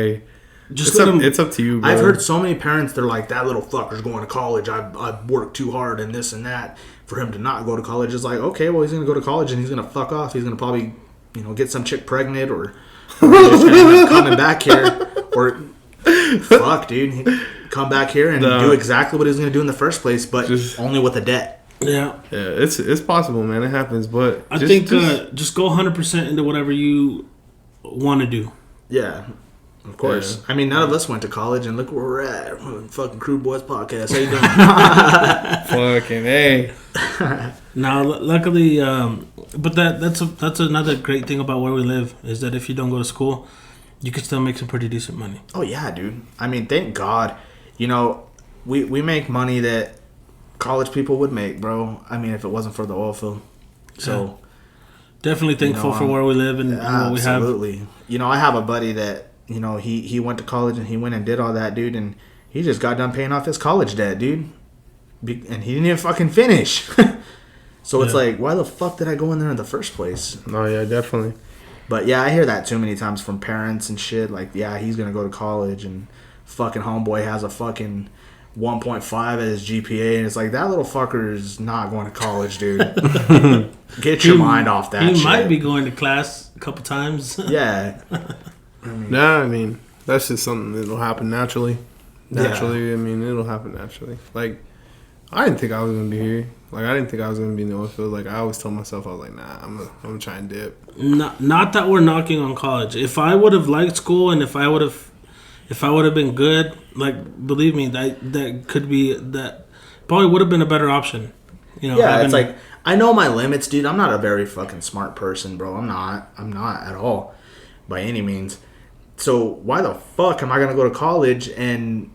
[SPEAKER 3] it's up to you, bro.
[SPEAKER 1] I've heard so many parents, they're like, that little fucker's going to college. I've worked too hard and this and that for him to not go to college. It's like, okay, well, he's going to go to college and he's going to fuck off. He's going to probably, get some chick pregnant or he's going to end up coming back here. Or, fuck, dude. He'd come back here and do exactly what he was going to do in the first place, but only with a debt.
[SPEAKER 2] Yeah.
[SPEAKER 3] Yeah, it's possible, man. It happens, but
[SPEAKER 2] I think just go 100% into whatever you want to do.
[SPEAKER 1] Yeah, of course. Yeah. I mean, none of us went to college, and look where we're at. Fucking Crude Boyz podcast. How you doing?
[SPEAKER 3] Fucking hey.
[SPEAKER 2] Now, luckily, but that's another great thing about where we live is that if you don't go to school, you can still make some pretty decent money.
[SPEAKER 1] Oh yeah, dude. I mean, thank God. We make money that college people would make, bro. I mean, if it wasn't for the oil field. So
[SPEAKER 2] definitely thankful for where we live and what we have.
[SPEAKER 1] Absolutely. I have a buddy that, he went to college and he went and did all that, dude, and he just got done paying off his college debt, dude. And he didn't even fucking finish. So it's like, why the fuck did I go in there in the first place?
[SPEAKER 3] Oh yeah, definitely.
[SPEAKER 1] But yeah, I hear that too many times from parents and shit. Like, yeah, he's gonna go to college and fucking homeboy has a fucking 1.5 as his GPA, and it's like, that little fucker is not going to college, dude. Get your mind off that shit.
[SPEAKER 2] He might be going to class a couple times.
[SPEAKER 1] Yeah.
[SPEAKER 3] I mean, that's just something that'll happen naturally. I mean, it'll happen naturally. Like, I didn't think I was going to be here. Like, I didn't think I was going to be in the oil field. Like, I always told myself, I was like, nah, I'm gonna try and dip.
[SPEAKER 2] Not that we're knocking on college. If I would have liked school and if I would have been good, like, believe me, that could be, that probably would have been a better option.
[SPEAKER 1] Yeah, it's like, I know my limits, dude. I'm not a very fucking smart person, bro. I'm not at all, by any means. So why the fuck am I gonna go to college and,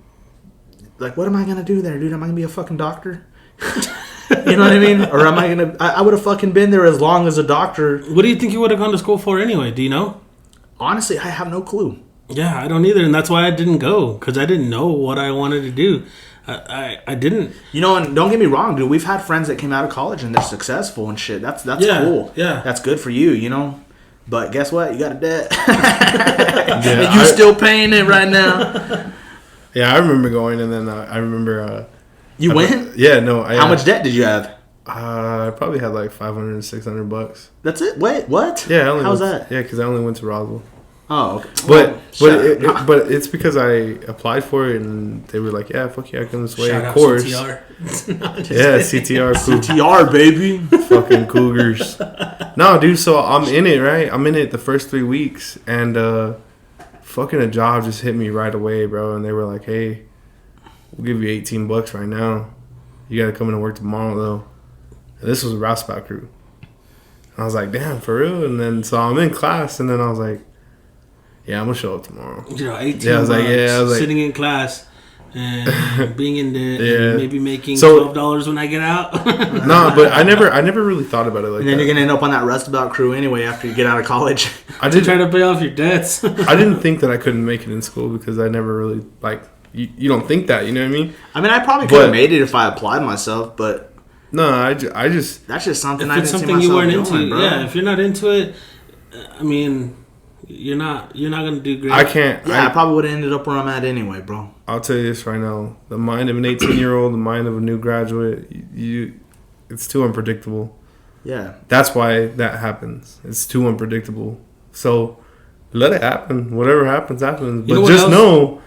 [SPEAKER 1] like, what am I gonna do there, dude? Am I gonna be a fucking doctor? You know what I mean? Or am I gonna? I would have fucking been there as long as a doctor.
[SPEAKER 2] What do you think you would have gone to school for anyway? Do you know?
[SPEAKER 1] Honestly, I have no clue.
[SPEAKER 2] Yeah, I don't either, and that's why I didn't go, because I didn't know what I wanted to do. I didn't.
[SPEAKER 1] And don't get me wrong, dude. We've had friends that came out of college and they're successful and shit. That's cool.
[SPEAKER 2] Yeah,
[SPEAKER 1] that's good for you, But guess what? You got a debt, and you're still paying it right now.
[SPEAKER 3] Yeah, I remember going, and then I remember.
[SPEAKER 1] You went?
[SPEAKER 3] Yeah, no.
[SPEAKER 1] How much debt did you have?
[SPEAKER 3] I probably had like $500 $600.
[SPEAKER 1] That's it. Wait, what?
[SPEAKER 3] Yeah,
[SPEAKER 1] how's that?
[SPEAKER 3] Yeah, because I only went to Roswell.
[SPEAKER 1] Oh, okay.
[SPEAKER 3] But it's because I applied for it and they were like, yeah, fuck yeah, I come this way.
[SPEAKER 2] Shout
[SPEAKER 3] of course.
[SPEAKER 2] CTR.
[SPEAKER 3] Yeah, CTR.
[SPEAKER 1] CTR, baby.
[SPEAKER 3] Fucking Cougars. No, dude. So I'm in it, right? I'm in it the first 3 weeks, and fucking a job just hit me right away, bro. And they were like, hey, we'll give you $18 right now. You got to come in and work tomorrow, though. And this was a roustabout crew. I was like, damn, for real? And then so I'm in class, and then I was like, yeah, I'm gonna show up tomorrow.
[SPEAKER 2] 18
[SPEAKER 3] I was like,
[SPEAKER 2] sitting in class, and being in debt,
[SPEAKER 3] Yeah.
[SPEAKER 2] and maybe making
[SPEAKER 3] So-
[SPEAKER 2] $12 when I get out.
[SPEAKER 3] No, but I never really thought about it like
[SPEAKER 1] And then
[SPEAKER 3] that.
[SPEAKER 1] you're gonna end up on that Rustabout crew anyway after you get out of college.
[SPEAKER 3] I
[SPEAKER 2] to try
[SPEAKER 3] didn't.
[SPEAKER 2] to pay off your debts.
[SPEAKER 3] I didn't think that I couldn't make it in school because I never really like. You don't think that, you know what I mean?
[SPEAKER 1] I mean, I probably could have
[SPEAKER 3] But-
[SPEAKER 1] made it if I applied myself, but
[SPEAKER 3] No, I just
[SPEAKER 1] that's just something
[SPEAKER 2] If
[SPEAKER 1] I
[SPEAKER 2] it's
[SPEAKER 1] didn't see
[SPEAKER 2] something you
[SPEAKER 1] myself
[SPEAKER 2] weren't
[SPEAKER 1] doing,
[SPEAKER 2] into,
[SPEAKER 1] bro.
[SPEAKER 2] yeah. If you're not into it, I mean, you're not gonna do great.
[SPEAKER 3] I can't.
[SPEAKER 1] Yeah, I probably would have ended up where I'm at anyway, bro.
[SPEAKER 3] I'll tell you this right now: the mind of an 18-year-old, the mind of a new graduate, it's too unpredictable.
[SPEAKER 1] Yeah.
[SPEAKER 3] That's why that happens. It's too unpredictable. So let it happen. Whatever happens, happens.
[SPEAKER 2] You know
[SPEAKER 3] But
[SPEAKER 2] what
[SPEAKER 3] just
[SPEAKER 2] else?
[SPEAKER 3] know,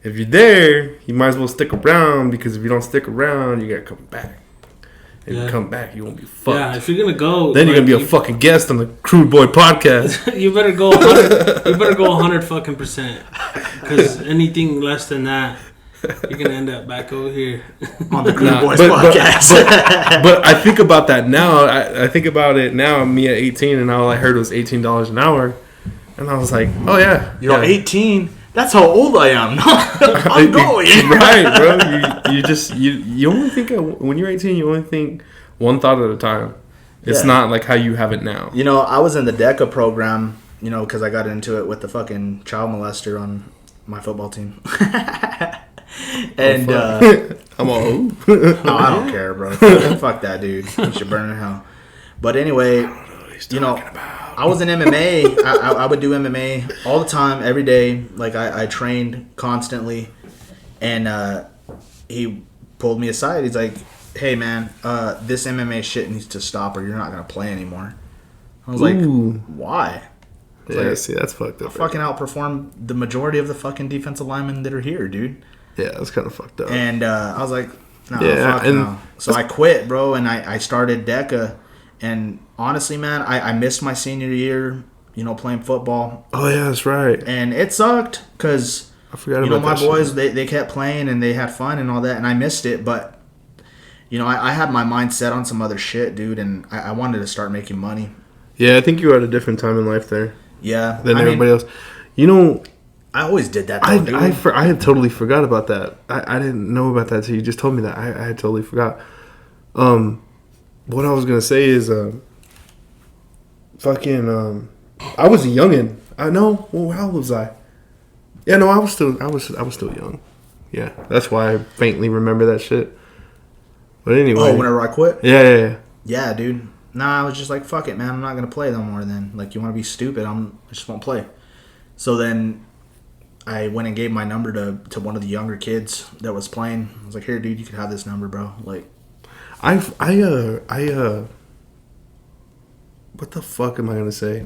[SPEAKER 3] if you're there, you might as well stick around because if you don't stick around, you gotta come back. If
[SPEAKER 2] Yeah.
[SPEAKER 3] you come back, you won't be fucked.
[SPEAKER 2] Yeah, if you're gonna go,
[SPEAKER 3] Then you're gonna be a fucking guest on the Crude Boy podcast.
[SPEAKER 2] You better go. 100, you better go 100 fucking %. Because anything less than that, you're gonna end up back over here.
[SPEAKER 1] On the Crude
[SPEAKER 3] Nah,
[SPEAKER 1] Boys
[SPEAKER 3] but-
[SPEAKER 1] podcast.
[SPEAKER 3] But I think about that now. I think about it now. Me at 18, and all I heard was $18 an hour, and I was like, oh yeah,
[SPEAKER 1] You're
[SPEAKER 3] yeah.
[SPEAKER 1] 18. That's how old I am. I'm going.
[SPEAKER 3] Right, bro. You only think when you're 18, you only think one thought at a time. It's
[SPEAKER 1] Yeah.
[SPEAKER 3] not like how you have it now.
[SPEAKER 1] You know, I was in the DECA program, you know, because I got into it with the fucking child molester on my football team. And,
[SPEAKER 3] I'm all.
[SPEAKER 1] no, I don't care, bro. Fuck that dude. He should burn in hell. But anyway, you know, I was in MMA. I would do MMA all the time, every day. Like, I trained constantly. And he pulled me aside. He's like, hey, man, this MMA shit needs to stop or you're not going to play anymore. I was like,
[SPEAKER 3] Ooh.
[SPEAKER 1] why?
[SPEAKER 3] Yeah,
[SPEAKER 1] like,
[SPEAKER 3] see, that's fucked up.
[SPEAKER 1] Fucking outperform the majority of the fucking defensive linemen that are here, dude.
[SPEAKER 3] Yeah, that's kind of fucked up.
[SPEAKER 1] And I was like, no,
[SPEAKER 3] Yeah,
[SPEAKER 1] fuck
[SPEAKER 3] and
[SPEAKER 1] no. So I quit, bro, and I started DECA. And honestly, man, I missed my senior year, you know, playing football.
[SPEAKER 3] Oh yeah, that's right.
[SPEAKER 1] And it sucked because,
[SPEAKER 3] I forgot
[SPEAKER 1] you know,
[SPEAKER 3] about
[SPEAKER 1] my
[SPEAKER 3] that shit.
[SPEAKER 1] boys, they kept playing and they had fun and all that. And I missed it. But, you know, I had my mind set on some other shit, dude. And I wanted to start making money.
[SPEAKER 3] Yeah, I think you were at a different time in life there
[SPEAKER 1] Yeah.
[SPEAKER 3] than
[SPEAKER 1] I
[SPEAKER 3] everybody
[SPEAKER 1] mean,
[SPEAKER 3] else. You know,
[SPEAKER 1] I always did that, though, dude.
[SPEAKER 3] I had totally forgot about that. I didn't know about that until you just told me that. I had totally forgot. What I was gonna say is, I was a youngin. I know. Well, how old was I? Yeah, no, I was still young. Yeah, that's why I faintly remember that shit. But anyway.
[SPEAKER 1] Oh, whenever I quit?
[SPEAKER 3] Yeah.
[SPEAKER 1] Yeah, dude. Nah, I was just like, fuck it, man. I'm not going to play no more then. Like, you want to be stupid? I just won't play. So then I went and gave my number to one of the younger kids that was playing. I was like, here, dude, you can have this number, bro. Like,
[SPEAKER 3] What the fuck am I gonna say?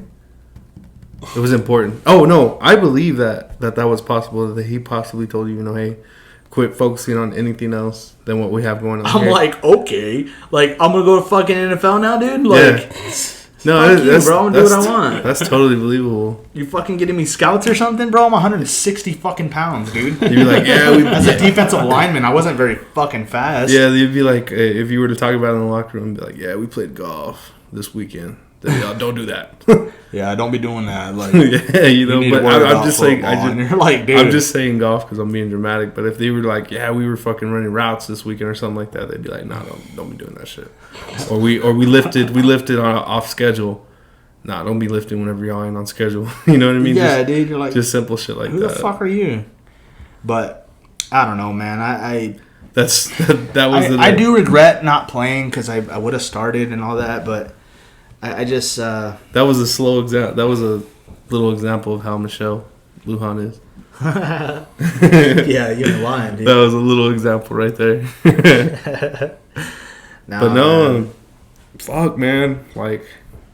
[SPEAKER 3] It was important. Oh no, I believe that was possible. That he possibly told you, hey, quit focusing on anything else than what we have going on.
[SPEAKER 1] I'm
[SPEAKER 3] here.
[SPEAKER 1] like, okay. Like, I'm going to go to fucking NFL now, dude? Like,
[SPEAKER 3] no,
[SPEAKER 1] fuck you, bro. I'm gonna do what I want.
[SPEAKER 3] That's totally believable.
[SPEAKER 1] You fucking getting me scouts or something, bro? I'm 160 fucking pounds, dude.
[SPEAKER 3] You'd be like, yeah,
[SPEAKER 1] As a defensive lineman, I wasn't very fucking fast.
[SPEAKER 3] yeah. You'd be like, if you were to talk about it in the locker room, be like, yeah, we played golf this weekend. Then, don't do that.
[SPEAKER 1] Yeah, don't be doing that. Like,
[SPEAKER 3] Yeah, but I'm just saying,
[SPEAKER 1] you're like, dude.
[SPEAKER 3] I'm just saying golf because I'm being dramatic. But if they were like, yeah, we were fucking running routes this weekend or something like that, they'd be like, no, don't be doing that shit. Or we lifted on off schedule. Nah, don't be lifting whenever y'all ain't on schedule. You know what I mean?
[SPEAKER 1] Yeah, dude. You're like,
[SPEAKER 3] Just simple shit like
[SPEAKER 1] who
[SPEAKER 3] that.
[SPEAKER 1] the fuck are you? But I don't know, man. I
[SPEAKER 3] do
[SPEAKER 1] do regret not playing because I would have started and all that, but I just
[SPEAKER 3] That was a slow example. That was a little example of how Michelle Lujan is.
[SPEAKER 1] yeah, you're lying, dude.
[SPEAKER 3] That was a little example right there.
[SPEAKER 1] Nah,
[SPEAKER 3] But no,
[SPEAKER 1] man.
[SPEAKER 3] fuck, man. Like,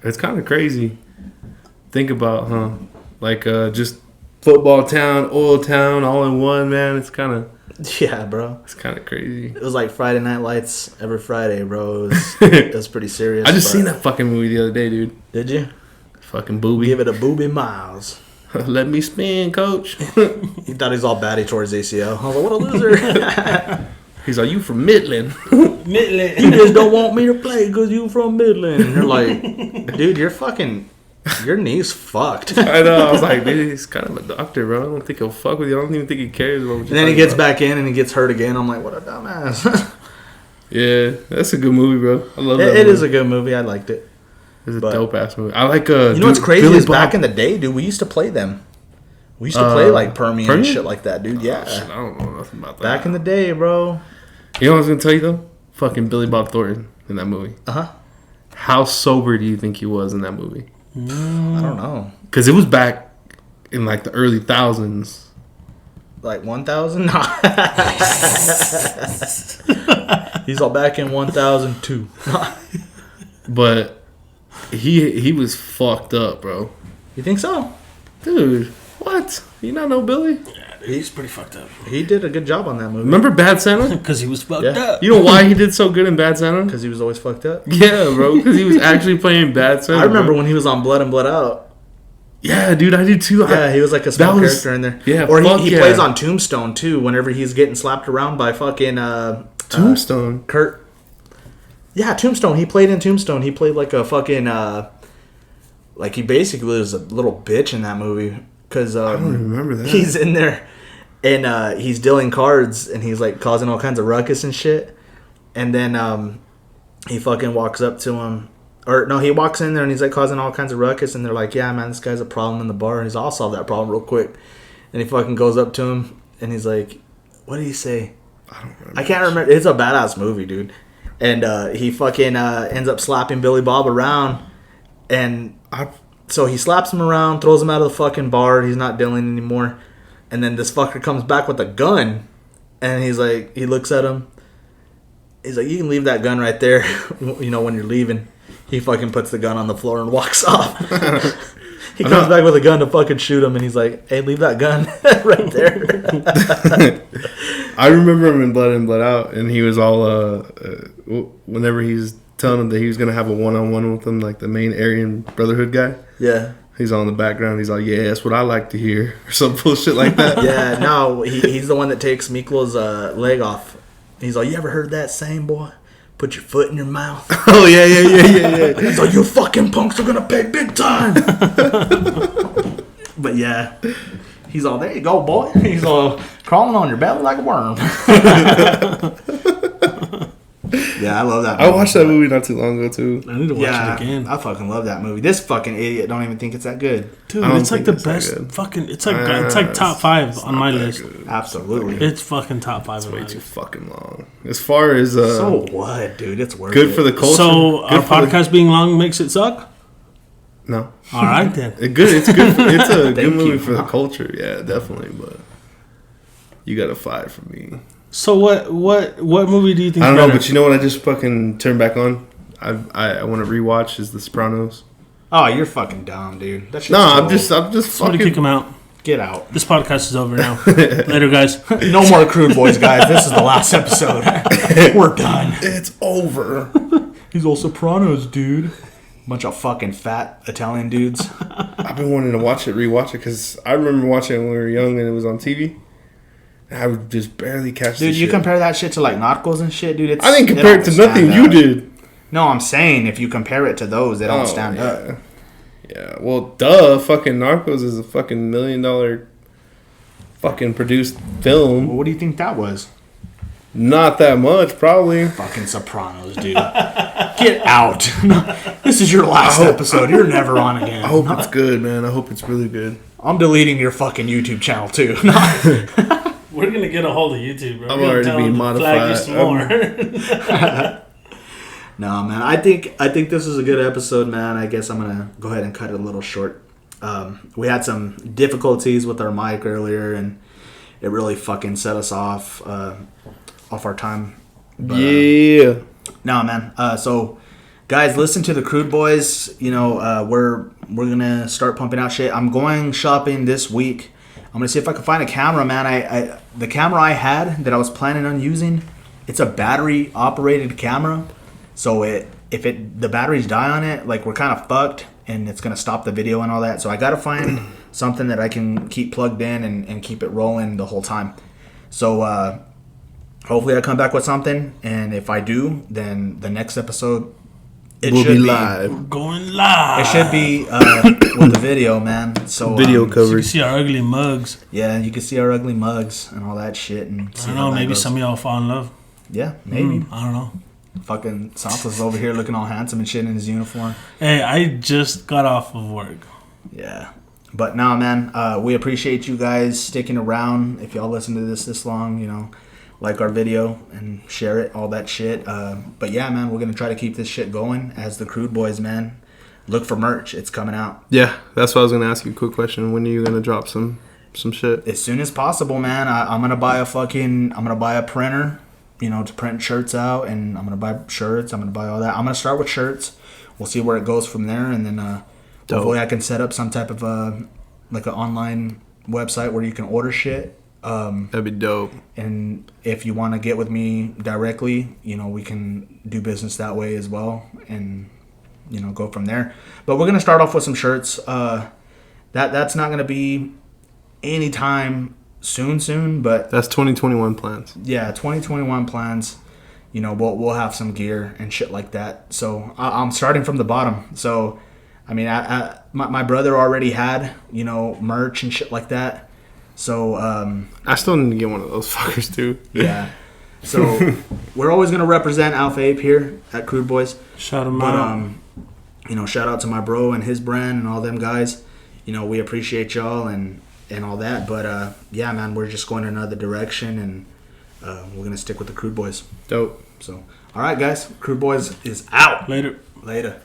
[SPEAKER 3] it's kind of crazy. Think about, huh? Like, just football town, oil town, all in one, man. It's kind of crazy.
[SPEAKER 1] It was like Friday Night Lights every Friday, bro. It was pretty serious.
[SPEAKER 3] I just
[SPEAKER 1] but-
[SPEAKER 3] seen that fucking movie the other day, dude.
[SPEAKER 1] Did you?
[SPEAKER 3] Fucking booby.
[SPEAKER 1] Give it a booby miles.
[SPEAKER 3] Let me spin, coach.
[SPEAKER 1] He thought he was all batty towards ACL. I was like, what a loser.
[SPEAKER 3] He's like, you from Midland.
[SPEAKER 1] You just don't want me to play because you from Midland. And you're like, dude, you're fucking Your knee's fucked.
[SPEAKER 3] I know. I was like, dude, he's kind of a doctor, bro. I don't think he'll fuck with you. I don't even think he cares.
[SPEAKER 1] And then he gets back in and he gets hurt again. I'm like, what a dumbass.
[SPEAKER 3] Yeah, that's a good movie, bro. I love that.
[SPEAKER 1] It is a good movie. I liked it.
[SPEAKER 3] It's a dope ass movie. I like.
[SPEAKER 1] You know what's crazy is back in the day, dude. We used to play them. We used to play like Permian and shit like that, dude. Yeah.
[SPEAKER 3] Shit, I don't know nothing about that.
[SPEAKER 1] Back in the day, bro.
[SPEAKER 3] You know what I was gonna tell you though? Fucking Billy Bob Thornton in that movie. How sober do you think he was in that movie?
[SPEAKER 1] I don't know.
[SPEAKER 3] Because it was back in like the early thousands.
[SPEAKER 1] Like 1,000? He's all back in 1,002.
[SPEAKER 3] But he was fucked up, bro.
[SPEAKER 1] You think so?
[SPEAKER 3] Dude, what? You not know Billy?
[SPEAKER 2] Yeah, dude, he's pretty fucked up.
[SPEAKER 1] He did a good job on that movie.
[SPEAKER 3] Remember Bad Santa?
[SPEAKER 2] Because he was fucked up.
[SPEAKER 3] You know why he did so good in Bad Santa?
[SPEAKER 1] Because he was always fucked up?
[SPEAKER 3] Yeah, bro. Because he was actually playing Bad Santa.
[SPEAKER 1] I remember when he was on Blood and Blood Out.
[SPEAKER 3] Yeah, dude, I did too.
[SPEAKER 1] Yeah, he was like a small character in there.
[SPEAKER 3] Yeah,
[SPEAKER 1] or he plays on Tombstone too. Whenever he's getting slapped around by fucking
[SPEAKER 3] Tombstone.
[SPEAKER 1] Kurt. Yeah, Tombstone. He played in Tombstone. He played like a fucking like he basically was a little bitch in that movie because
[SPEAKER 3] I don't even remember that.
[SPEAKER 1] He's in there and he's dealing cards and he's like causing all kinds of ruckus and shit. And then he fucking walks up to him. Or, no, he walks in there and he's, like, causing all kinds of ruckus. And they're like, yeah, man, this guy's a problem in the bar. And he's, I'll solve that problem real quick. And he fucking goes up to him. And he's like, what did he say?
[SPEAKER 3] I don't remember.
[SPEAKER 1] I can't remember. It's a badass movie, dude. And he fucking ends up slapping Billy Bob around. And so he slaps him around, throws him out of the fucking bar. He's not dealing anymore. And then this fucker comes back with a gun. And he's like, he looks at him. He's like, you can leave that gun right there, you know, when you're leaving. He fucking puts the gun on the floor and walks off. He comes back with a gun to fucking shoot him, and he's like, hey, leave that gun right there.
[SPEAKER 3] I remember him in Blood and Blood Out, and he was all, whenever he's telling him that he was going to have a one-on-one with him, like the main Aryan Brotherhood guy.
[SPEAKER 1] Yeah.
[SPEAKER 3] He's all in the background. He's like, yeah, that's what I like to hear. Or some bullshit like that.
[SPEAKER 1] Yeah, no, he's the one that takes Miklo's leg off. He's like, you ever heard that saying, boy? Put your foot in your mouth.
[SPEAKER 3] Oh, yeah.
[SPEAKER 1] He's like, you fucking punks are going to pay big time. But, yeah. He's all, there you go, boy. He's all crawling on your belly like a worm. Yeah, I love that
[SPEAKER 3] movie. I watched that movie not too long ago, too.
[SPEAKER 2] I need to watch it again.
[SPEAKER 1] I fucking love that movie. This fucking idiot don't even think it's that good.
[SPEAKER 2] Dude, it's like the best fucking... It's like top 5 on my list.
[SPEAKER 3] Good.
[SPEAKER 1] Absolutely.
[SPEAKER 2] It's fucking top 5 on my list.
[SPEAKER 3] Way too fucking long. As far as...
[SPEAKER 1] so what, dude? It's worth
[SPEAKER 3] good
[SPEAKER 1] it.
[SPEAKER 3] for the culture.
[SPEAKER 2] So our podcast being long makes it suck?
[SPEAKER 3] No.
[SPEAKER 2] All right, then.
[SPEAKER 3] It's a good movie for the culture. Yeah, definitely. But you got a 5 from me.
[SPEAKER 2] So what movie do you think?
[SPEAKER 3] I don't know, but you know what? I just fucking turned back on. I want to rewatch is The Sopranos.
[SPEAKER 1] Oh, you're fucking dumb, dude.
[SPEAKER 3] No, I'm just
[SPEAKER 2] Somebody
[SPEAKER 3] fucking
[SPEAKER 2] kick him out.
[SPEAKER 1] Get out.
[SPEAKER 2] This podcast is over now. Later, guys.
[SPEAKER 1] No more Crude Boys, guys. This is the last episode. We're done.
[SPEAKER 3] It's over.
[SPEAKER 1] He's all Sopranos, dude. Bunch of fucking fat Italian dudes.
[SPEAKER 3] I've been wanting to rewatch it because I remember watching it when we were young and it was on TV. I would just barely catch
[SPEAKER 1] dude,
[SPEAKER 3] the
[SPEAKER 1] you
[SPEAKER 3] shit.
[SPEAKER 1] compare that shit to like Narcos and shit, dude.
[SPEAKER 3] I didn't compare it to nothing you did.
[SPEAKER 1] No, I'm saying if you compare it to those, they don't stand up.
[SPEAKER 3] Yeah, well, duh. Fucking Narcos is a fucking $1 million fucking produced film.
[SPEAKER 1] Well, what do you think that was?
[SPEAKER 3] Not that much, probably.
[SPEAKER 1] Fucking Sopranos, dude. Get out. This is your last episode. You're never on again.
[SPEAKER 3] I hope it's good, man. I hope it's really good.
[SPEAKER 1] I'm deleting your fucking YouTube channel, too.
[SPEAKER 2] We're going to get a hold of YouTube, bro.
[SPEAKER 3] I'm already being modified.
[SPEAKER 1] No, man. I think this is a good episode, man. I guess I'm going to go ahead and cut it a little short. We had some difficulties with our mic earlier, and it really fucking set us off our time. But,
[SPEAKER 3] yeah.
[SPEAKER 1] No, man. So, guys, listen to the Crude Boys. You know, we're going to start pumping out shit. I'm going shopping this week. I'm going to see if I can find a camera, man. The camera I had that I was planning on using, it's a battery-operated camera. So if the batteries die on it, like, we're kind of fucked, and it's going to stop the video and all that. So I got to find something that I can keep plugged in and keep it rolling the whole time. So hopefully I come back with something, and if I do, then the next episode It
[SPEAKER 3] will
[SPEAKER 1] should
[SPEAKER 3] be
[SPEAKER 1] be.
[SPEAKER 3] live.
[SPEAKER 2] Going live.
[SPEAKER 1] It should be with the video, man. So
[SPEAKER 3] Video
[SPEAKER 2] So you
[SPEAKER 3] coverage.
[SPEAKER 2] can see our ugly mugs.
[SPEAKER 1] Yeah, you can see our ugly mugs and all that shit. And
[SPEAKER 2] I
[SPEAKER 1] see
[SPEAKER 2] don't
[SPEAKER 1] how
[SPEAKER 2] know.
[SPEAKER 1] that
[SPEAKER 2] Maybe
[SPEAKER 1] goes.
[SPEAKER 2] some of y'all fall in love.
[SPEAKER 1] Yeah, maybe.
[SPEAKER 2] I don't know.
[SPEAKER 1] Fucking Santos over here looking all handsome and shit in his uniform.
[SPEAKER 2] Hey, I just got off of work.
[SPEAKER 1] Yeah. But nah, man, we appreciate you guys sticking around. If y'all listen to this long, you know, like our video and share it, all that shit. But yeah, man, we're going to try to keep this shit going as the Crude Boys, man. Look for merch. It's coming out.
[SPEAKER 3] Yeah, that's what I was gonna ask you. Quick question: when are you gonna drop some shit?
[SPEAKER 1] As soon as possible, man. I'm going to buy a printer, you know, to print shirts out. And I'm going to buy shirts. I'm going to buy all that. I'm going to start with shirts. We'll see where it goes from there. And then hopefully I can set up some type of like an online website where you can order shit.
[SPEAKER 3] That'd be dope.
[SPEAKER 1] And if you want to get with me directly, you know, we can do business that way as well, and you know, go from there. But we're gonna start off with some shirts. That's not gonna be anytime soon, but
[SPEAKER 3] That's 2021 plans.
[SPEAKER 1] yeah, 2021 plans. You know, we'll have some gear and shit like that. So I'm starting from the bottom. So I mean, my brother already had, you know, merch and shit like that. So
[SPEAKER 3] I still need to get one of those fuckers too.
[SPEAKER 1] yeah. So we're always gonna represent Alpha Ape here at Crude Boys.
[SPEAKER 2] Shout them
[SPEAKER 1] But
[SPEAKER 2] out.
[SPEAKER 1] you know, shout out to my bro and his brand and all them guys. You know, we appreciate y'all and all that. But yeah, man, we're just going in another direction, and we're gonna stick with the Crude Boys.
[SPEAKER 3] Dope.
[SPEAKER 1] So all right, guys, Crude Boys is out.
[SPEAKER 2] Later.
[SPEAKER 1] Later.